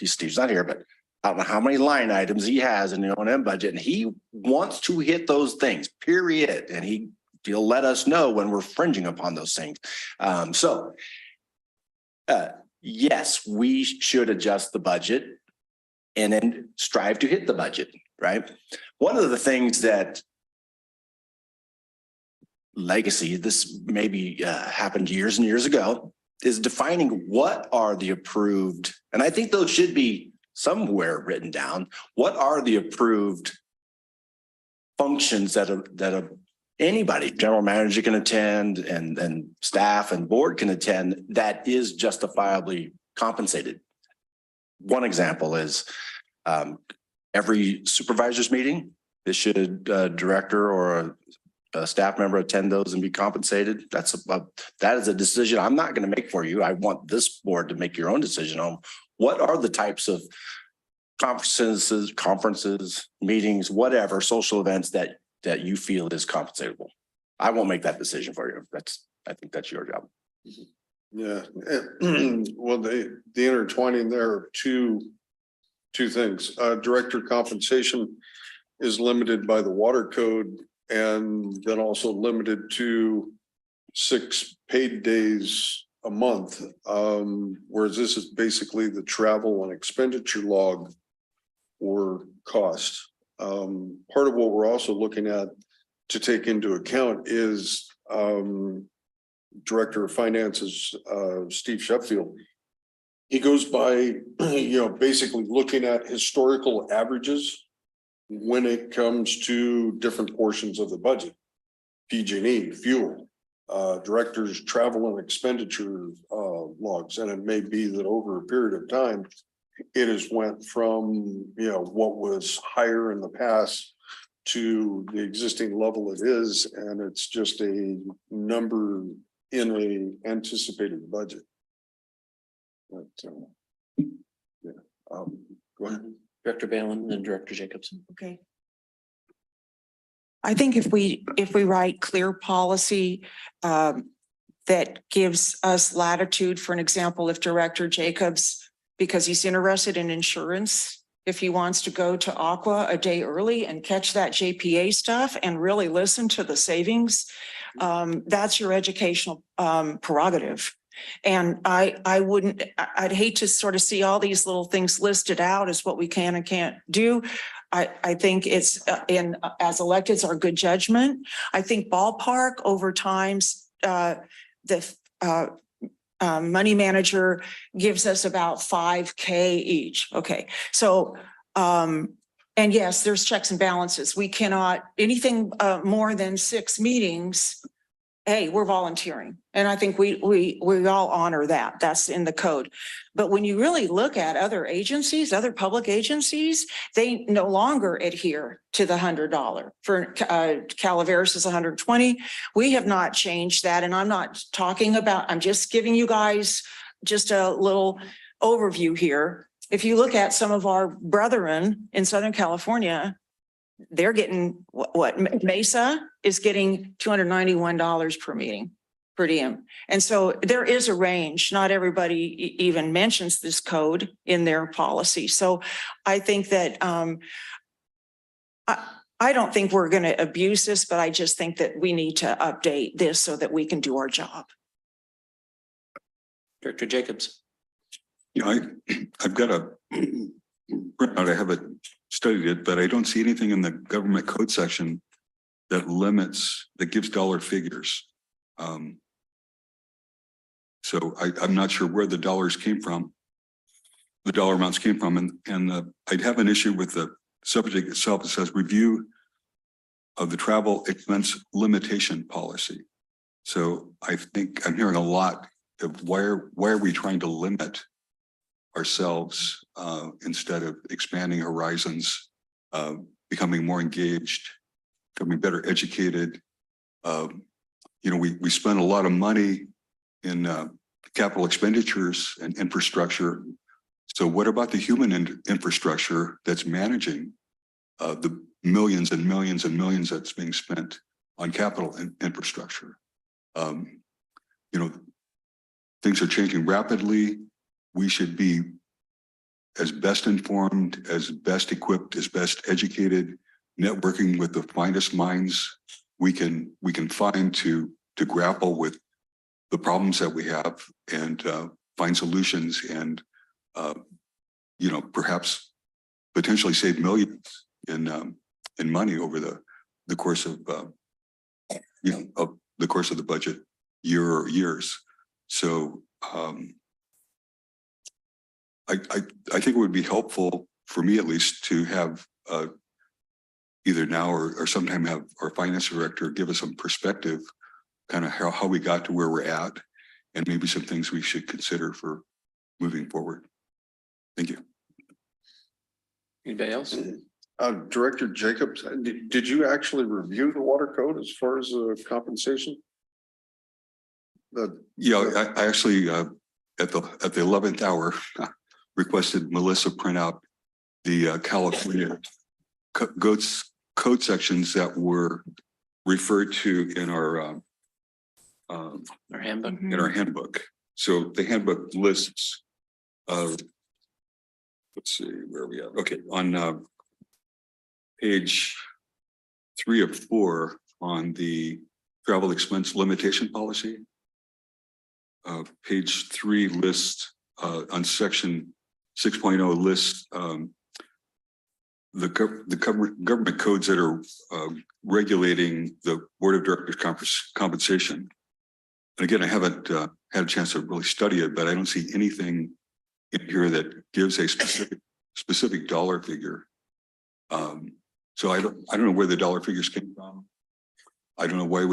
Steve's not here, but I don't know how many line items he has in the O&M budget, and he wants to hit those things, period. And he'll let us know when we're fringing upon those things. Yes, we should adjust the budget and then strive to hit the budget, right? One of the things that legacy, this maybe happened years and years ago, is defining what are the approved, and I think those should be somewhere written down. What are the approved functions that anybody, general manager can attend and staff and board can attend that is justifiably compensated? One example is every supervisor's meeting, this should a director or a staff member attend those and be compensated. That is a decision I'm not going to make for you. I want this board to make your own decision on what are the types of conferences, meetings, whatever, social events that you feel is compensatable. I won't make that decision for you. I think that's your job. Yeah, well, the intertwining there are two things. Director compensation is limited by the water code and then also limited to 6 paid days a month. Whereas this is basically the travel and expenditure log or cost. Part of what we're also looking at to take into account is Director of Finances, Steve Sheffield. He goes by, basically looking at historical averages when it comes to different portions of the budget. PG&E, fuel, directors' travel and expenditure logs, and it may be that over a period of time, it has went from what was higher in the past to the existing level it is, and it's just a number in a anticipated budget. But, go ahead. Director Balin and then Director Jacobson. Okay. I think if we write clear policy that gives us latitude, for an example, if Director Jacobs, because he's interested in insurance, if he wants to go to Aqua a day early and catch that JPA stuff and really listen to the savings, that's your educational prerogative. And I'd hate to sort of see all these little things listed out as what we can and can't do. I think it's as electeds, our good judgment. I think ballpark over times, the money manager gives us about 5K each. Okay, so and yes, there's checks and balances. We cannot anything more than 6 meetings. Hey, we're volunteering. And I think we all honor that. That's in the code. But when you really look at other agencies, other public agencies, they no longer adhere to the $100. For Calaveras is 120. We have not changed that. And I'm not talking about, I'm just giving you guys just a little overview here. If you look at some of our brethren in Southern California, they're getting what Mesa is getting $291 per meeting per diem. And so there is a range. Not everybody even mentions this code in their policy. So I think that I don't think we're going to abuse this, but I just think that we need to update this so that we can do our job. Director Jacobs. I've got a printout. I haven't studied it, but I don't see anything in the government code section that gives dollar figures. So I'm not sure where the dollars came from, the dollar amounts came from, and I'd have an issue with the subject itself. It says review of the travel expense limitation policy. So I think I'm hearing a lot of why are we trying to limit ourselves instead of expanding horizons, becoming more engaged, becoming better educated. We spend a lot of money in capital expenditures and infrastructure. So what about the human infrastructure that's managing the millions and millions and millions that's being spent on capital infrastructure? Things are changing rapidly. We should be as best informed, as best equipped, as best educated, networking with the finest minds we can find to grapple with the problems that we have and find solutions and perhaps potentially save millions in money over the course of the course of the budget year or years. So I think it would be helpful for me, at least, to have either now or sometime have our finance director give us some perspective, kind of how we got to where we're at, and maybe some things we should consider for moving forward. Thank you. Anybody else? Director Jacobs, did you actually review the water code as far as compensation? I actually at the 11th hour requested Melissa print out the California code sections that were referred to in our handbook. in our handbook. So the handbook lists let's see, where are we at? Okay, on page 3 of 4 on the travel expense limitation policy. Page 3 lists on section 6.0 lists the government codes that are regulating the board of directors compensation. And again, I haven't had a chance to really study it, but I don't see anything in here that gives a specific dollar figure. So I don't know where the dollar figures came from. I don't know why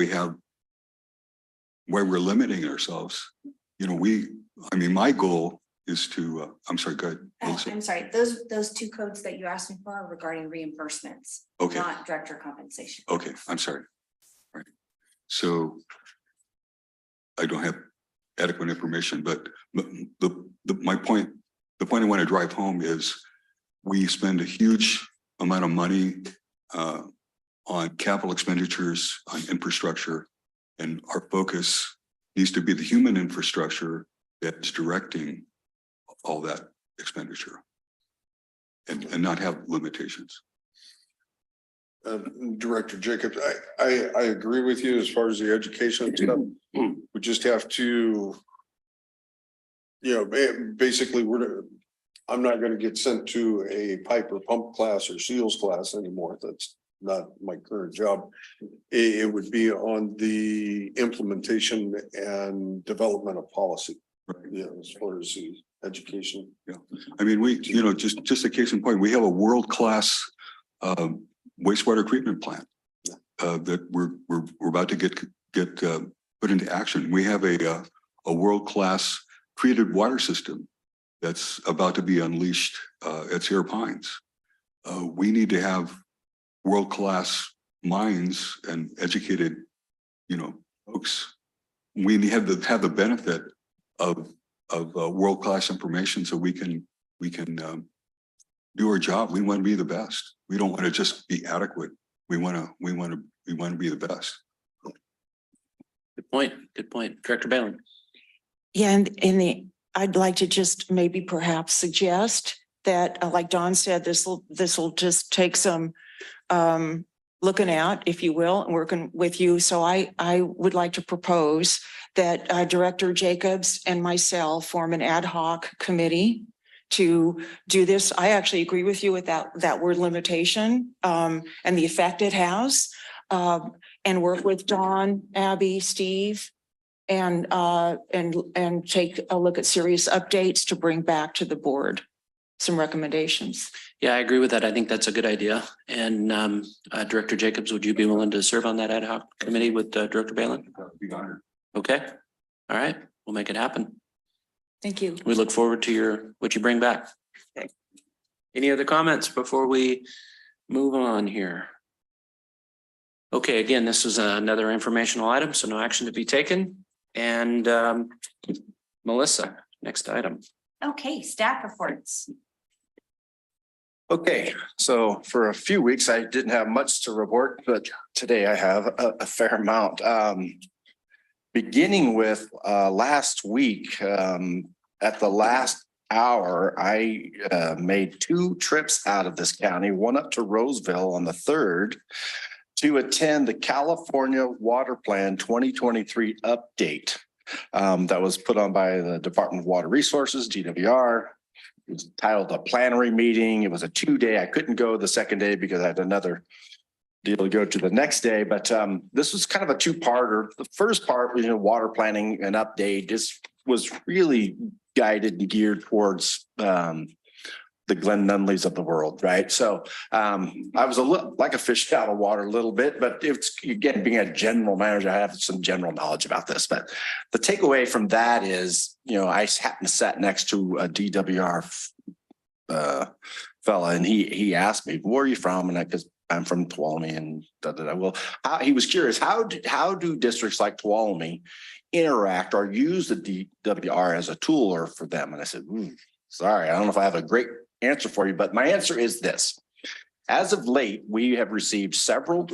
we're limiting ourselves. You know, I mean, my goal is to, I'm sorry, go ahead. Melissa. I'm sorry, those two codes that you asked me for are regarding reimbursements, Okay. not director compensation. Okay, I'm sorry. Right. So I don't have adequate information, but my point, the point I want to drive home is we spend a huge amount of money on capital expenditures, on infrastructure, and our focus needs to be the human infrastructure that's directing all that expenditure and not have limitations. Director Jacobs, I agree with you as far as the education stuff. We just have to, you know, basically I'm not going to get sent to a pipe or pump class or seals class anymore. That's not my current job. It would be on the implementation and development of policy. Right. Yeah, as far as the education. Yeah, I mean, you know, just a case in point, we have a world-class wastewater treatment plant that we're about to get put into action. We have a world-class treated water system that's about to be unleashed at Sierra Pines. We need to have world-class minds and educated, you know, folks. We have the benefit of world-class information so we can do our job. We want to be the best. We don't want to just be adequate. We want to be the best. Good point. Good point. Director Balin. Yeah, and I'd like to just maybe perhaps suggest that, like Don said, this will just take some looking at, if you will, and working with you. So I would like to propose that Director Jacobs and myself form an ad hoc committee to do this. I actually agree with you with that word limitation and the effect it has, and work with Don, Abby, Steve, and take a look at serious updates to bring back to the board some recommendations. Yeah, I agree with that. I think that's a good idea. And Director Jacobs, would you be willing to serve on that ad hoc committee with Director Balin? Be honored. Okay. All right. We'll make it happen. Thank you. We look forward to what you bring back. Okay. Any other comments before we move on here? Okay, again, this is another informational item, so no action to be taken. And Melissa, next item. Okay, staff reports. Okay, so for a few weeks, I didn't have much to report, but today I have a fair amount. Beginning with last week, at the last hour, I made 2 trips out of this county, one up to Roseville on the 3rd to attend the California Water Plan 2023 update that was put on by the Department of Water Resources, DWR. It was titled a plenary meeting. It was a 2-day. I couldn't go the second day because I had another deal to go to the next day, but this was kind of a 2-parter. The first part was, water planning and update. This was really guided and geared towards the Glenn Nunleys of the world, right? So I was a little like a fish out of water a little bit, but it's, again, being a general manager, I have some general knowledge about this. But the takeaway from that is, I happened to sat next to a DWR fella, and he asked me, "Where are you from?" And because I'm from Tuolumne, and well, he was curious, how do districts like Tuolumne interact or use the DWR as a tool or for them? And I said, sorry, I don't know if I have a great answer for you, but my answer is this. As of late, we have received several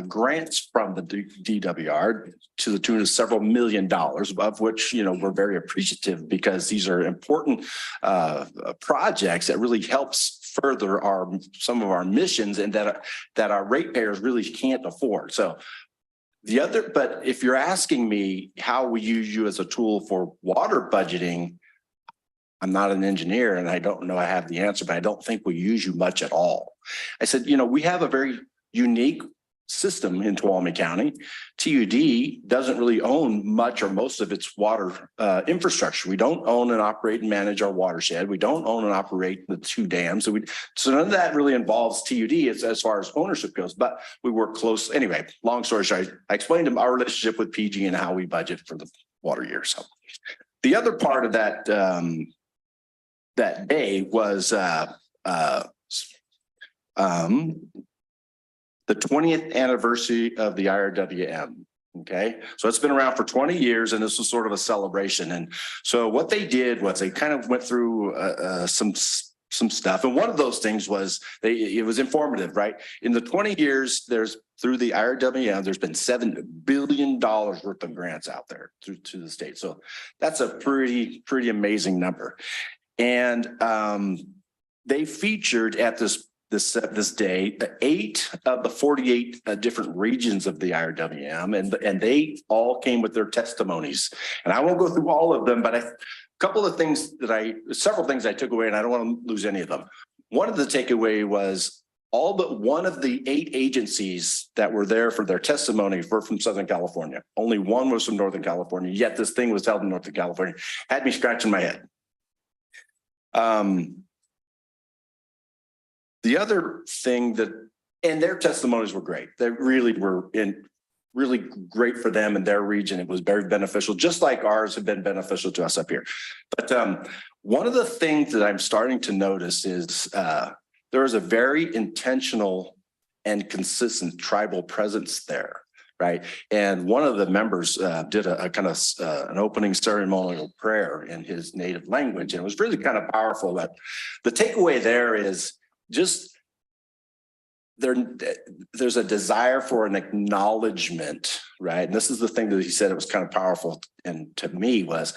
grants from the DWR to the tune of several $1 million, of which, we're very appreciative because these are important projects that really helps further some of our missions and that our ratepayers really can't afford. So but if you're asking me how we use you as a tool for water budgeting, I'm not an engineer and I don't know I have the answer, but I don't think we use you much at all. I said, we have a very unique system in Tuolumne County. TUD doesn't really own much or most of its water infrastructure. We don't own and operate and manage our watershed. We don't own and operate the 2 dams. So none of that really involves TUD as far as ownership goes, but we work close. Anyway, long story short, I explained our relationship with PG and how we budget for the water year. So the other part of that day was the 20th anniversary of the IRWM. Okay, so it's been around for 20 years and this was sort of a celebration. And so what they did was they kind of went through some stuff. And one of those things was it was informative, right? In the 20 years, through the IRWM, there's been $7 billion worth of grants out there to the state. So that's a pretty amazing number. And they featured at this day 8 of the 48 different regions of the IRWM, and they all came with their testimonies. And I won't go through all of them, but several things I took away, and I don't want to lose any of them. One of the takeaway was all but one of the 8 agencies that were there for their testimony were from Southern California. Only one was from Northern California, yet this thing was held in Northern California. Had me scratching my head. The other thing and their testimonies were great. They really were really great for them and their region. It was very beneficial, just like ours have been beneficial to us up here. But one of the things that I'm starting to notice is there is a very intentional and consistent tribal presence there, right? And one of the members did a kind of an opening ceremonial prayer in his native language, and it was really kind of powerful. But the takeaway there is just there's a desire for an acknowledgement, right? And this is the thing that he said it was kind of powerful, and to me was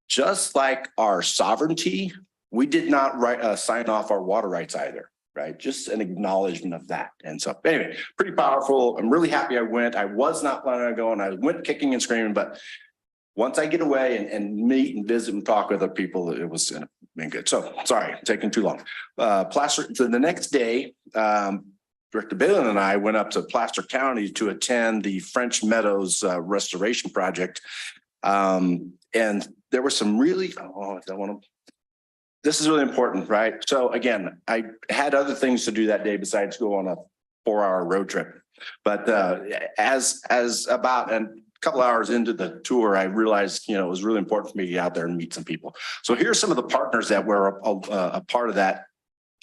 just like our sovereignty, we did not sign off our water rights either, right? Just an acknowledgement of that. And so anyway, pretty powerful. I'm really happy I went. I was not planning on going. I went kicking and screaming, but once I get away and meet and visit and talk with other people, it was been good. So sorry, taking too long. Placer. So the next day, Director Balin and I went up to Placer County to attend the French Meadows restoration project. And there were some really, this is really important, right? So again, I had other things to do that day besides go on a 4-hour road trip. But as about a couple hours into the tour, I realized, it was really important for me to get out there and meet some people. So here's some of the partners that were a part of that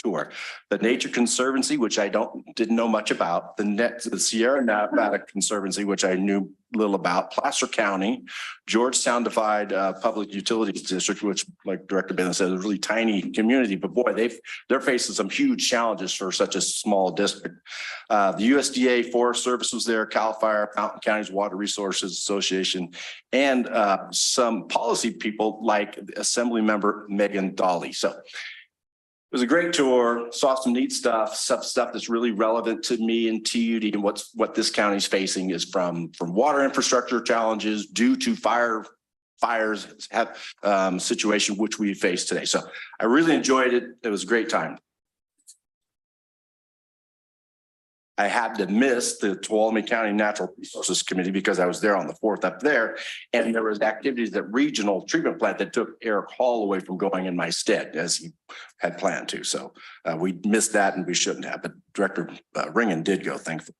tour. The Nature Conservancy, which I didn't know much about, the Sierra Nevada Conservancy, which I knew little about, Placer County, Georgetown Divide Public Utilities District, which, like Director Balin said, is a really tiny community, but boy, they're facing some huge challenges for such a small district. The USDA Forest Service was there, CAL FIRE, Mountain Counties Water Resources Association, and some policy people like Assembly Member Megan Dolly. So it was a great tour, saw some neat stuff that's really relevant to me and TUD, and what this county's facing is from water infrastructure challenges due to fires situation which we face today. So I really enjoyed it. It was a great time. I had to miss the Tuolumne County Natural Resources Committee because I was there on the 4th up there. And there was activities at Regional Treatment Plant that took Eric Hall away from going in my stead as he had planned to. So we missed that and we shouldn't have, but Director Ringen did go, thankfully.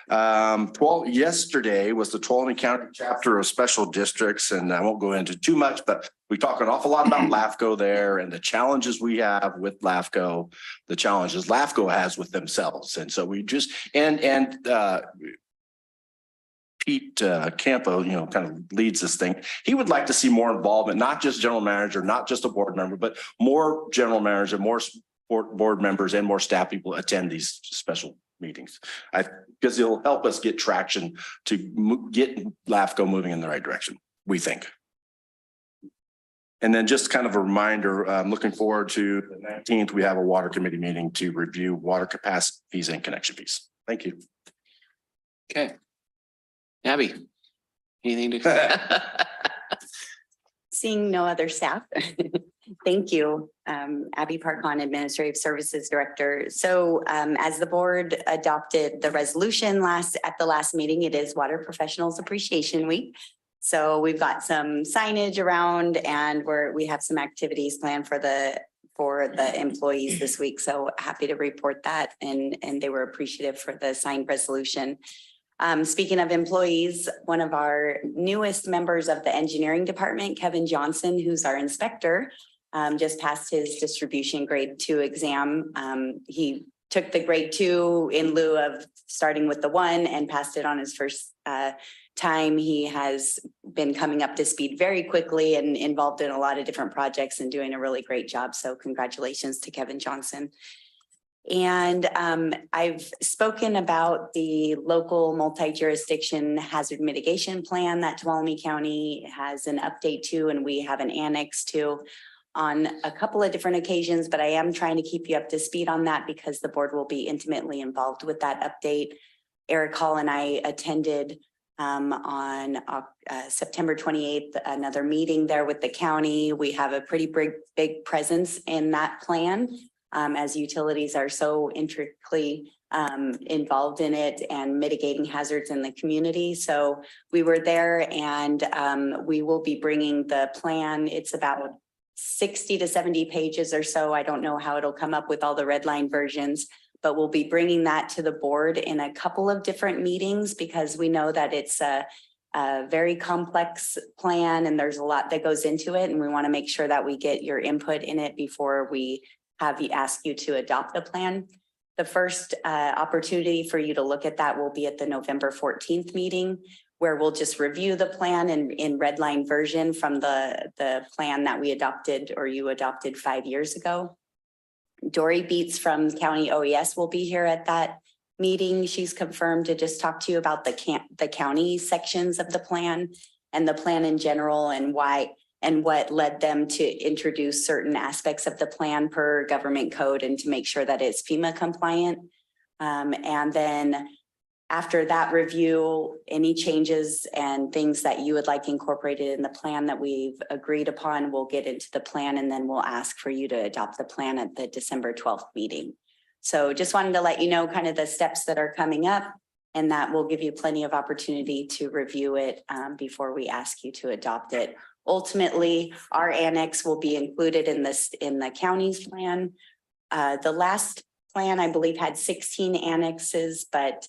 Yesterday was the Tuolumne County chapter of special districts, and I won't go into too much, but we talk an awful lot about LAFCO there and the challenges we have with LAFCO, the challenges LAFCO has with themselves. And so we just, Pete Campo, kind of leads this thing. He would like to see more involvement, not just general manager, not just a board member, but more general manager, more board members and more staff people attend these special meetings. Because it'll help us get traction to get LAFCO moving in the right direction, we think. And then just kind of a reminder, I'm looking forward to the 19th, we have a water committee meeting to review water capacity fees and connection fees. Thank you. Okay. Abby, anything to? Seeing no other staff. Thank you, Abby Parkon, Administrative Services Director. So as the board adopted the resolution at the last meeting, it is Water Professionals Appreciation Week. So we've got some signage around and we have some activities planned for the employees this week. So happy to report that and they were appreciative for the signed resolution. Speaking of employees, one of our newest members of the engineering department, Kevin Johnson, who's our inspector, just passed his distribution grade 2 exam. He took the grade 2 in lieu of starting with the 1 and passed it on his first time. He has been coming up to speed very quickly and involved in a lot of different projects and doing a really great job. So congratulations to Kevin Johnson. And I've spoken about the local multi-jurisdiction hazard mitigation plan that Tuolumne County has an update to, and we have an annex to on a couple of different occasions, but I am trying to keep you up to speed on that because the board will be intimately involved with that update. Eric Hall and I attended on September 28th, another meeting there with the county. We have a pretty big presence in that plan. As utilities are so intricately involved in it and mitigating hazards in the community. So we were there and we will be bringing the plan. It's about 60 to 70 pages or so. I don't know how it'll come up with all the red line versions, but we'll be bringing that to the board in a couple of different meetings because we know that it's a very complex plan and there's a lot that goes into it. And we want to make sure that we get your input in it before we ask you to adopt the plan. The first opportunity for you to look at that will be at the November 14th meeting, where we'll just review the plan in red line version from the plan that we adopted or you adopted 5 years ago. Dory Beats from County OES will be here at that meeting. She's confirmed to just talk to you about the county sections of the plan and the plan in general and why and what led them to introduce certain aspects of the plan per government code and to make sure that it's FEMA compliant. And then after that review, any changes and things that you would like incorporated in the plan that we've agreed upon, we'll get into the plan and then we'll ask for you to adopt the plan at the December 12th meeting. So just wanted to let you know kind of the steps that are coming up and that will give you plenty of opportunity to review it before we ask you to adopt it. Ultimately, our annex will be included in the county's plan. The last plan, I believe, had 16 annexes, but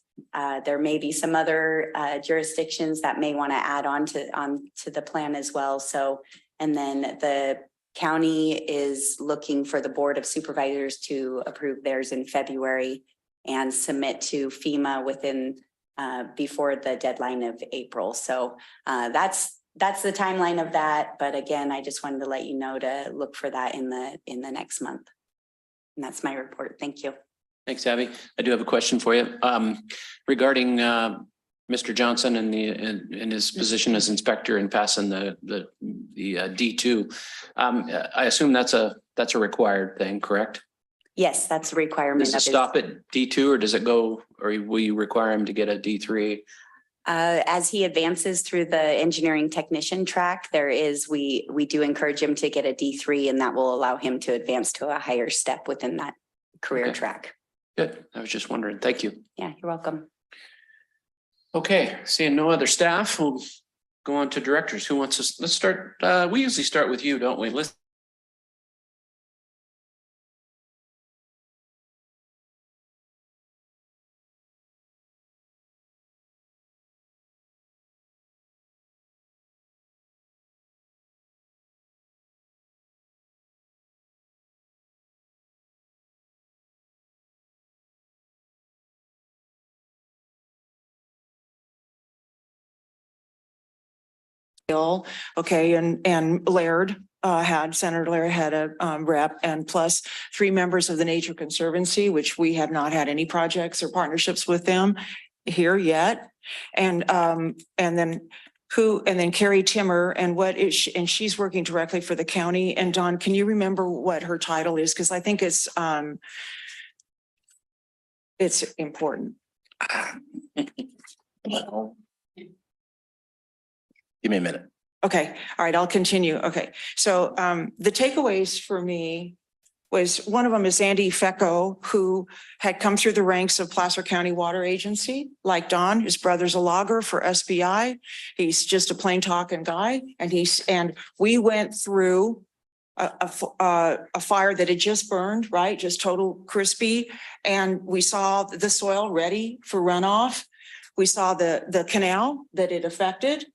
there may be some other jurisdictions that may want to add on to the plan as well. So, and then the county is looking for the Board of Supervisors to approve theirs in February and submit to FEMA within before the deadline of April. So that's the timeline of that. But again, I just wanted to let you know to look for that in the next month. And that's my report. Thank you. Thanks, Abby. I do have a question for you regarding Mr. Johnson and in his position as inspector and passing the D2. I assume that's a required thing, correct? Yes, that's a requirement. Does it stop at D2 or does it go, or will you require him to get a D3? As he advances through the engineering technician track, we do encourage him to get a D3 and that will allow him to advance to a higher step within that career track. Good. I was just wondering. Thank you. Yeah, you're welcome. Okay, seeing no other staff, we'll go on to directors. Who wants to, let's start, we usually start with you, don't we? bill. Okay, and Laird Senator Laird had a rep, and plus 3 members of the Nature Conservancy, which we have not had any projects or partnerships with them here yet. And then Carrie Timmer, and what is she, and she's working directly for the county. And Dawn, can you remember what her title is? Because I think it's important. Give me a minute. Okay, all right, I'll continue. Okay, so the takeaways for me was, one of them is Andy Fecco, who had come through the ranks of Placer County Water Agency, like Don. His brother's a logger for SBI. He's just a plain talking guy, and we went through a fire that had just burned, right? Just total crispy, and we saw the soil ready for runoff. We saw the canal that it affected.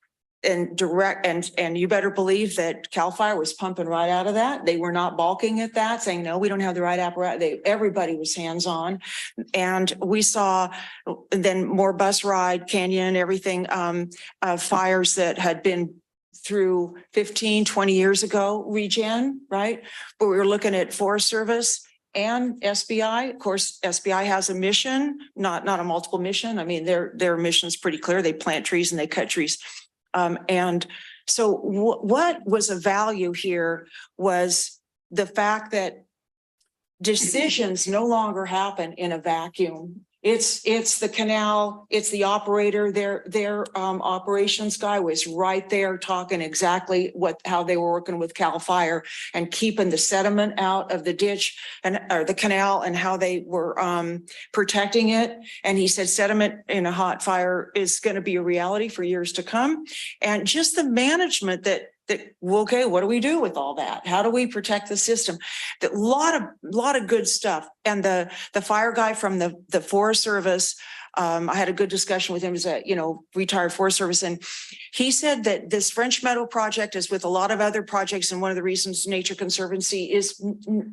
And you better believe that CAL FIRE was pumping right out of that. They were not balking at that, saying, no, we don't have the right apparatus. Everybody was hands-on. And we saw then more bus ride, canyon, everything, fires that had been through 15, 20 years ago, regen, right? But we were looking at Forest Service and SBI. Of course, SBI has a mission, not a multiple mission. I mean, their mission is pretty clear. They plant trees and they cut trees. And so what was a value here was the fact that decisions no longer happen in a vacuum. It's the canal, it's the operator, their operations guy was right there talking exactly how they were working with CAL FIRE and keeping the sediment out of the ditch or the canal, and how they were protecting it. And he said sediment in a hot fire is going to be a reality for years to come. And just the management that okay, what do we do with all that? How do we protect the system? A lot of good stuff. And the fire guy from the Forest Service, I had a good discussion with him. He's a retired Forest Service, and he said that this French Meadow project is with a lot of other projects, and one of the reasons Nature Conservancy is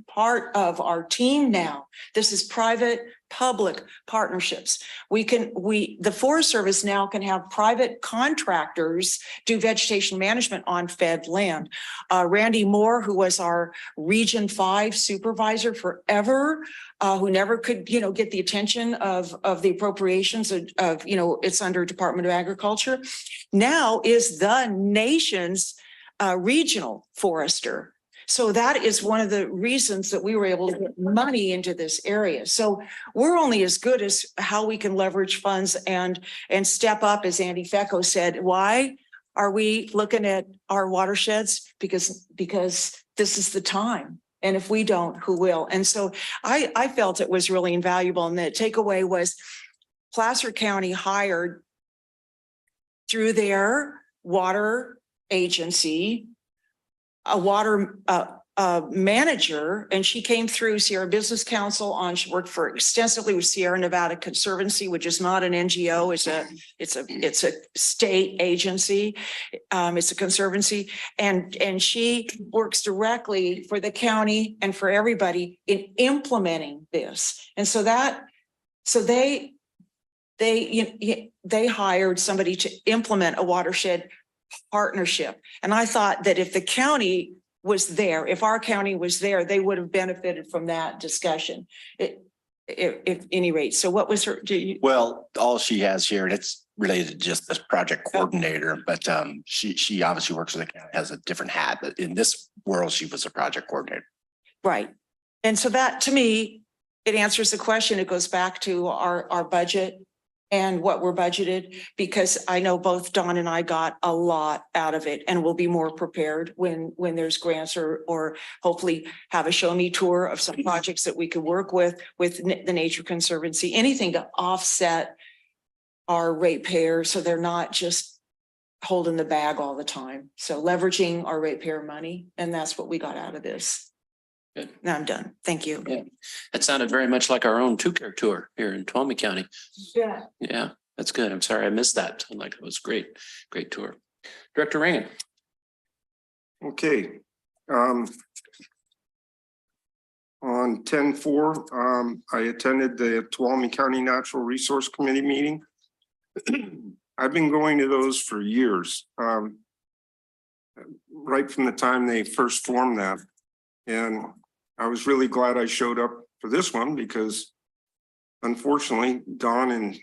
part of our team now. This is private public partnerships. The Forest Service now can have private contractors do vegetation management on fed land. Randy Moore, who was our Region 5 supervisor forever, who never could, get the attention of the appropriations of, it's under Department of Agriculture, now is the nation's regional forester. So that is one of the reasons that we were able to get money into this area. So we're only as good as how we can leverage funds and step up, as Andy Fecco said. Why are we looking at our watersheds? Because this is the time. And if we don't, who will? And so I felt it was really invaluable. And the takeaway was Placer County hired through their water agency a water manager, and she came through Sierra Business Council she worked extensively with Sierra Nevada Conservancy, which is not an NGO, it's a state agency. It's a conservancy, and she works directly for the county and for everybody in implementing this. And so they hired somebody to implement a watershed partnership. And I thought that if the county was there, if our county was there, they would have benefited from that discussion. At any rate. So what was her? Well, all she has here, and it's related to just this project coordinator, but she obviously works with the county, has a different hat. But in this world, she was a project coordinator. Right. And so that, to me, it answers the question. It goes back to our budget and what we're budgeted, because I know both Dawn and I got a lot out of it, and we'll be more prepared when there's grants or hopefully have a show me tour of some projects that we could work with the Nature Conservancy, anything to offset our ratepayers so they're not just holding the bag all the time. So leveraging our ratepayer money, and that's what we got out of this. Good. Now I'm done. Thank you. Yeah, that sounded very much like our own two-care tour here in Tuolumne County. Yeah. Yeah, that's good. I'm sorry I missed that. It was great tour. Director Reagan. Okay. On 10/4, I attended the Tuolumne County Natural Resource Committee meeting. I've been going to those for years. right from the time they first formed that. And I was really glad I showed up for this one because unfortunately, Don and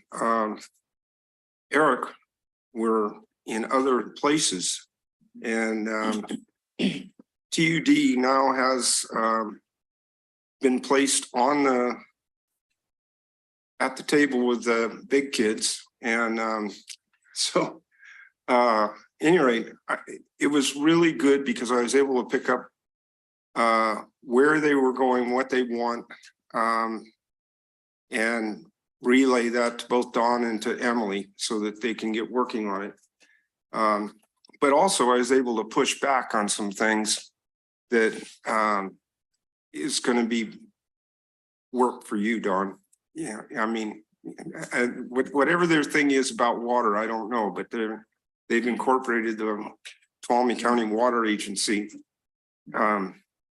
Eric were in other places. And TUD now has been placed on at the table with the big kids. And so any rate, it was really good because I was able to pick up where they were going, what they want, and relay that to both Dawn and to Emily so that they can get working on it. But also I was able to push back on some things that is going to be work for you, Dawn. Yeah, I mean, whatever their thing is about water, I don't know, but they've incorporated the Tuolumne County Water Agency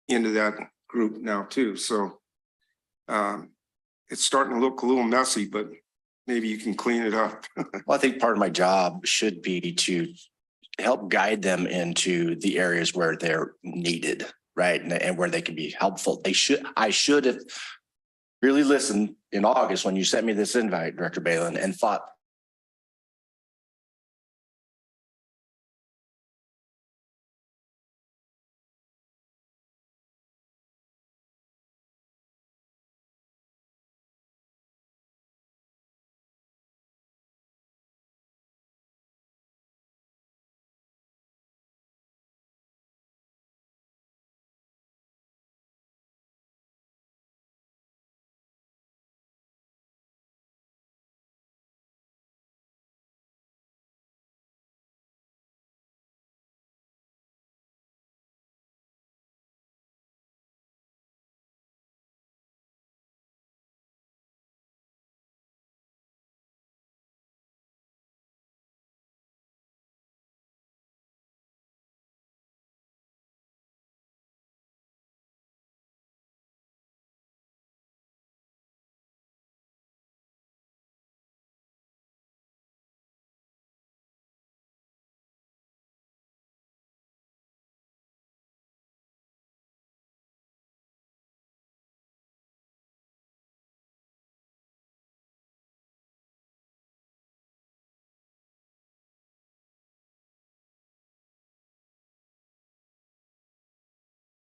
into that group now too. So it's starting to look a little messy, but maybe you can clean it up. Well, I think part of my job should be to help guide them into the areas where they're needed, right? And where they can be helpful. I should have really listened in August when you sent me this invite, Director Balin, and thought,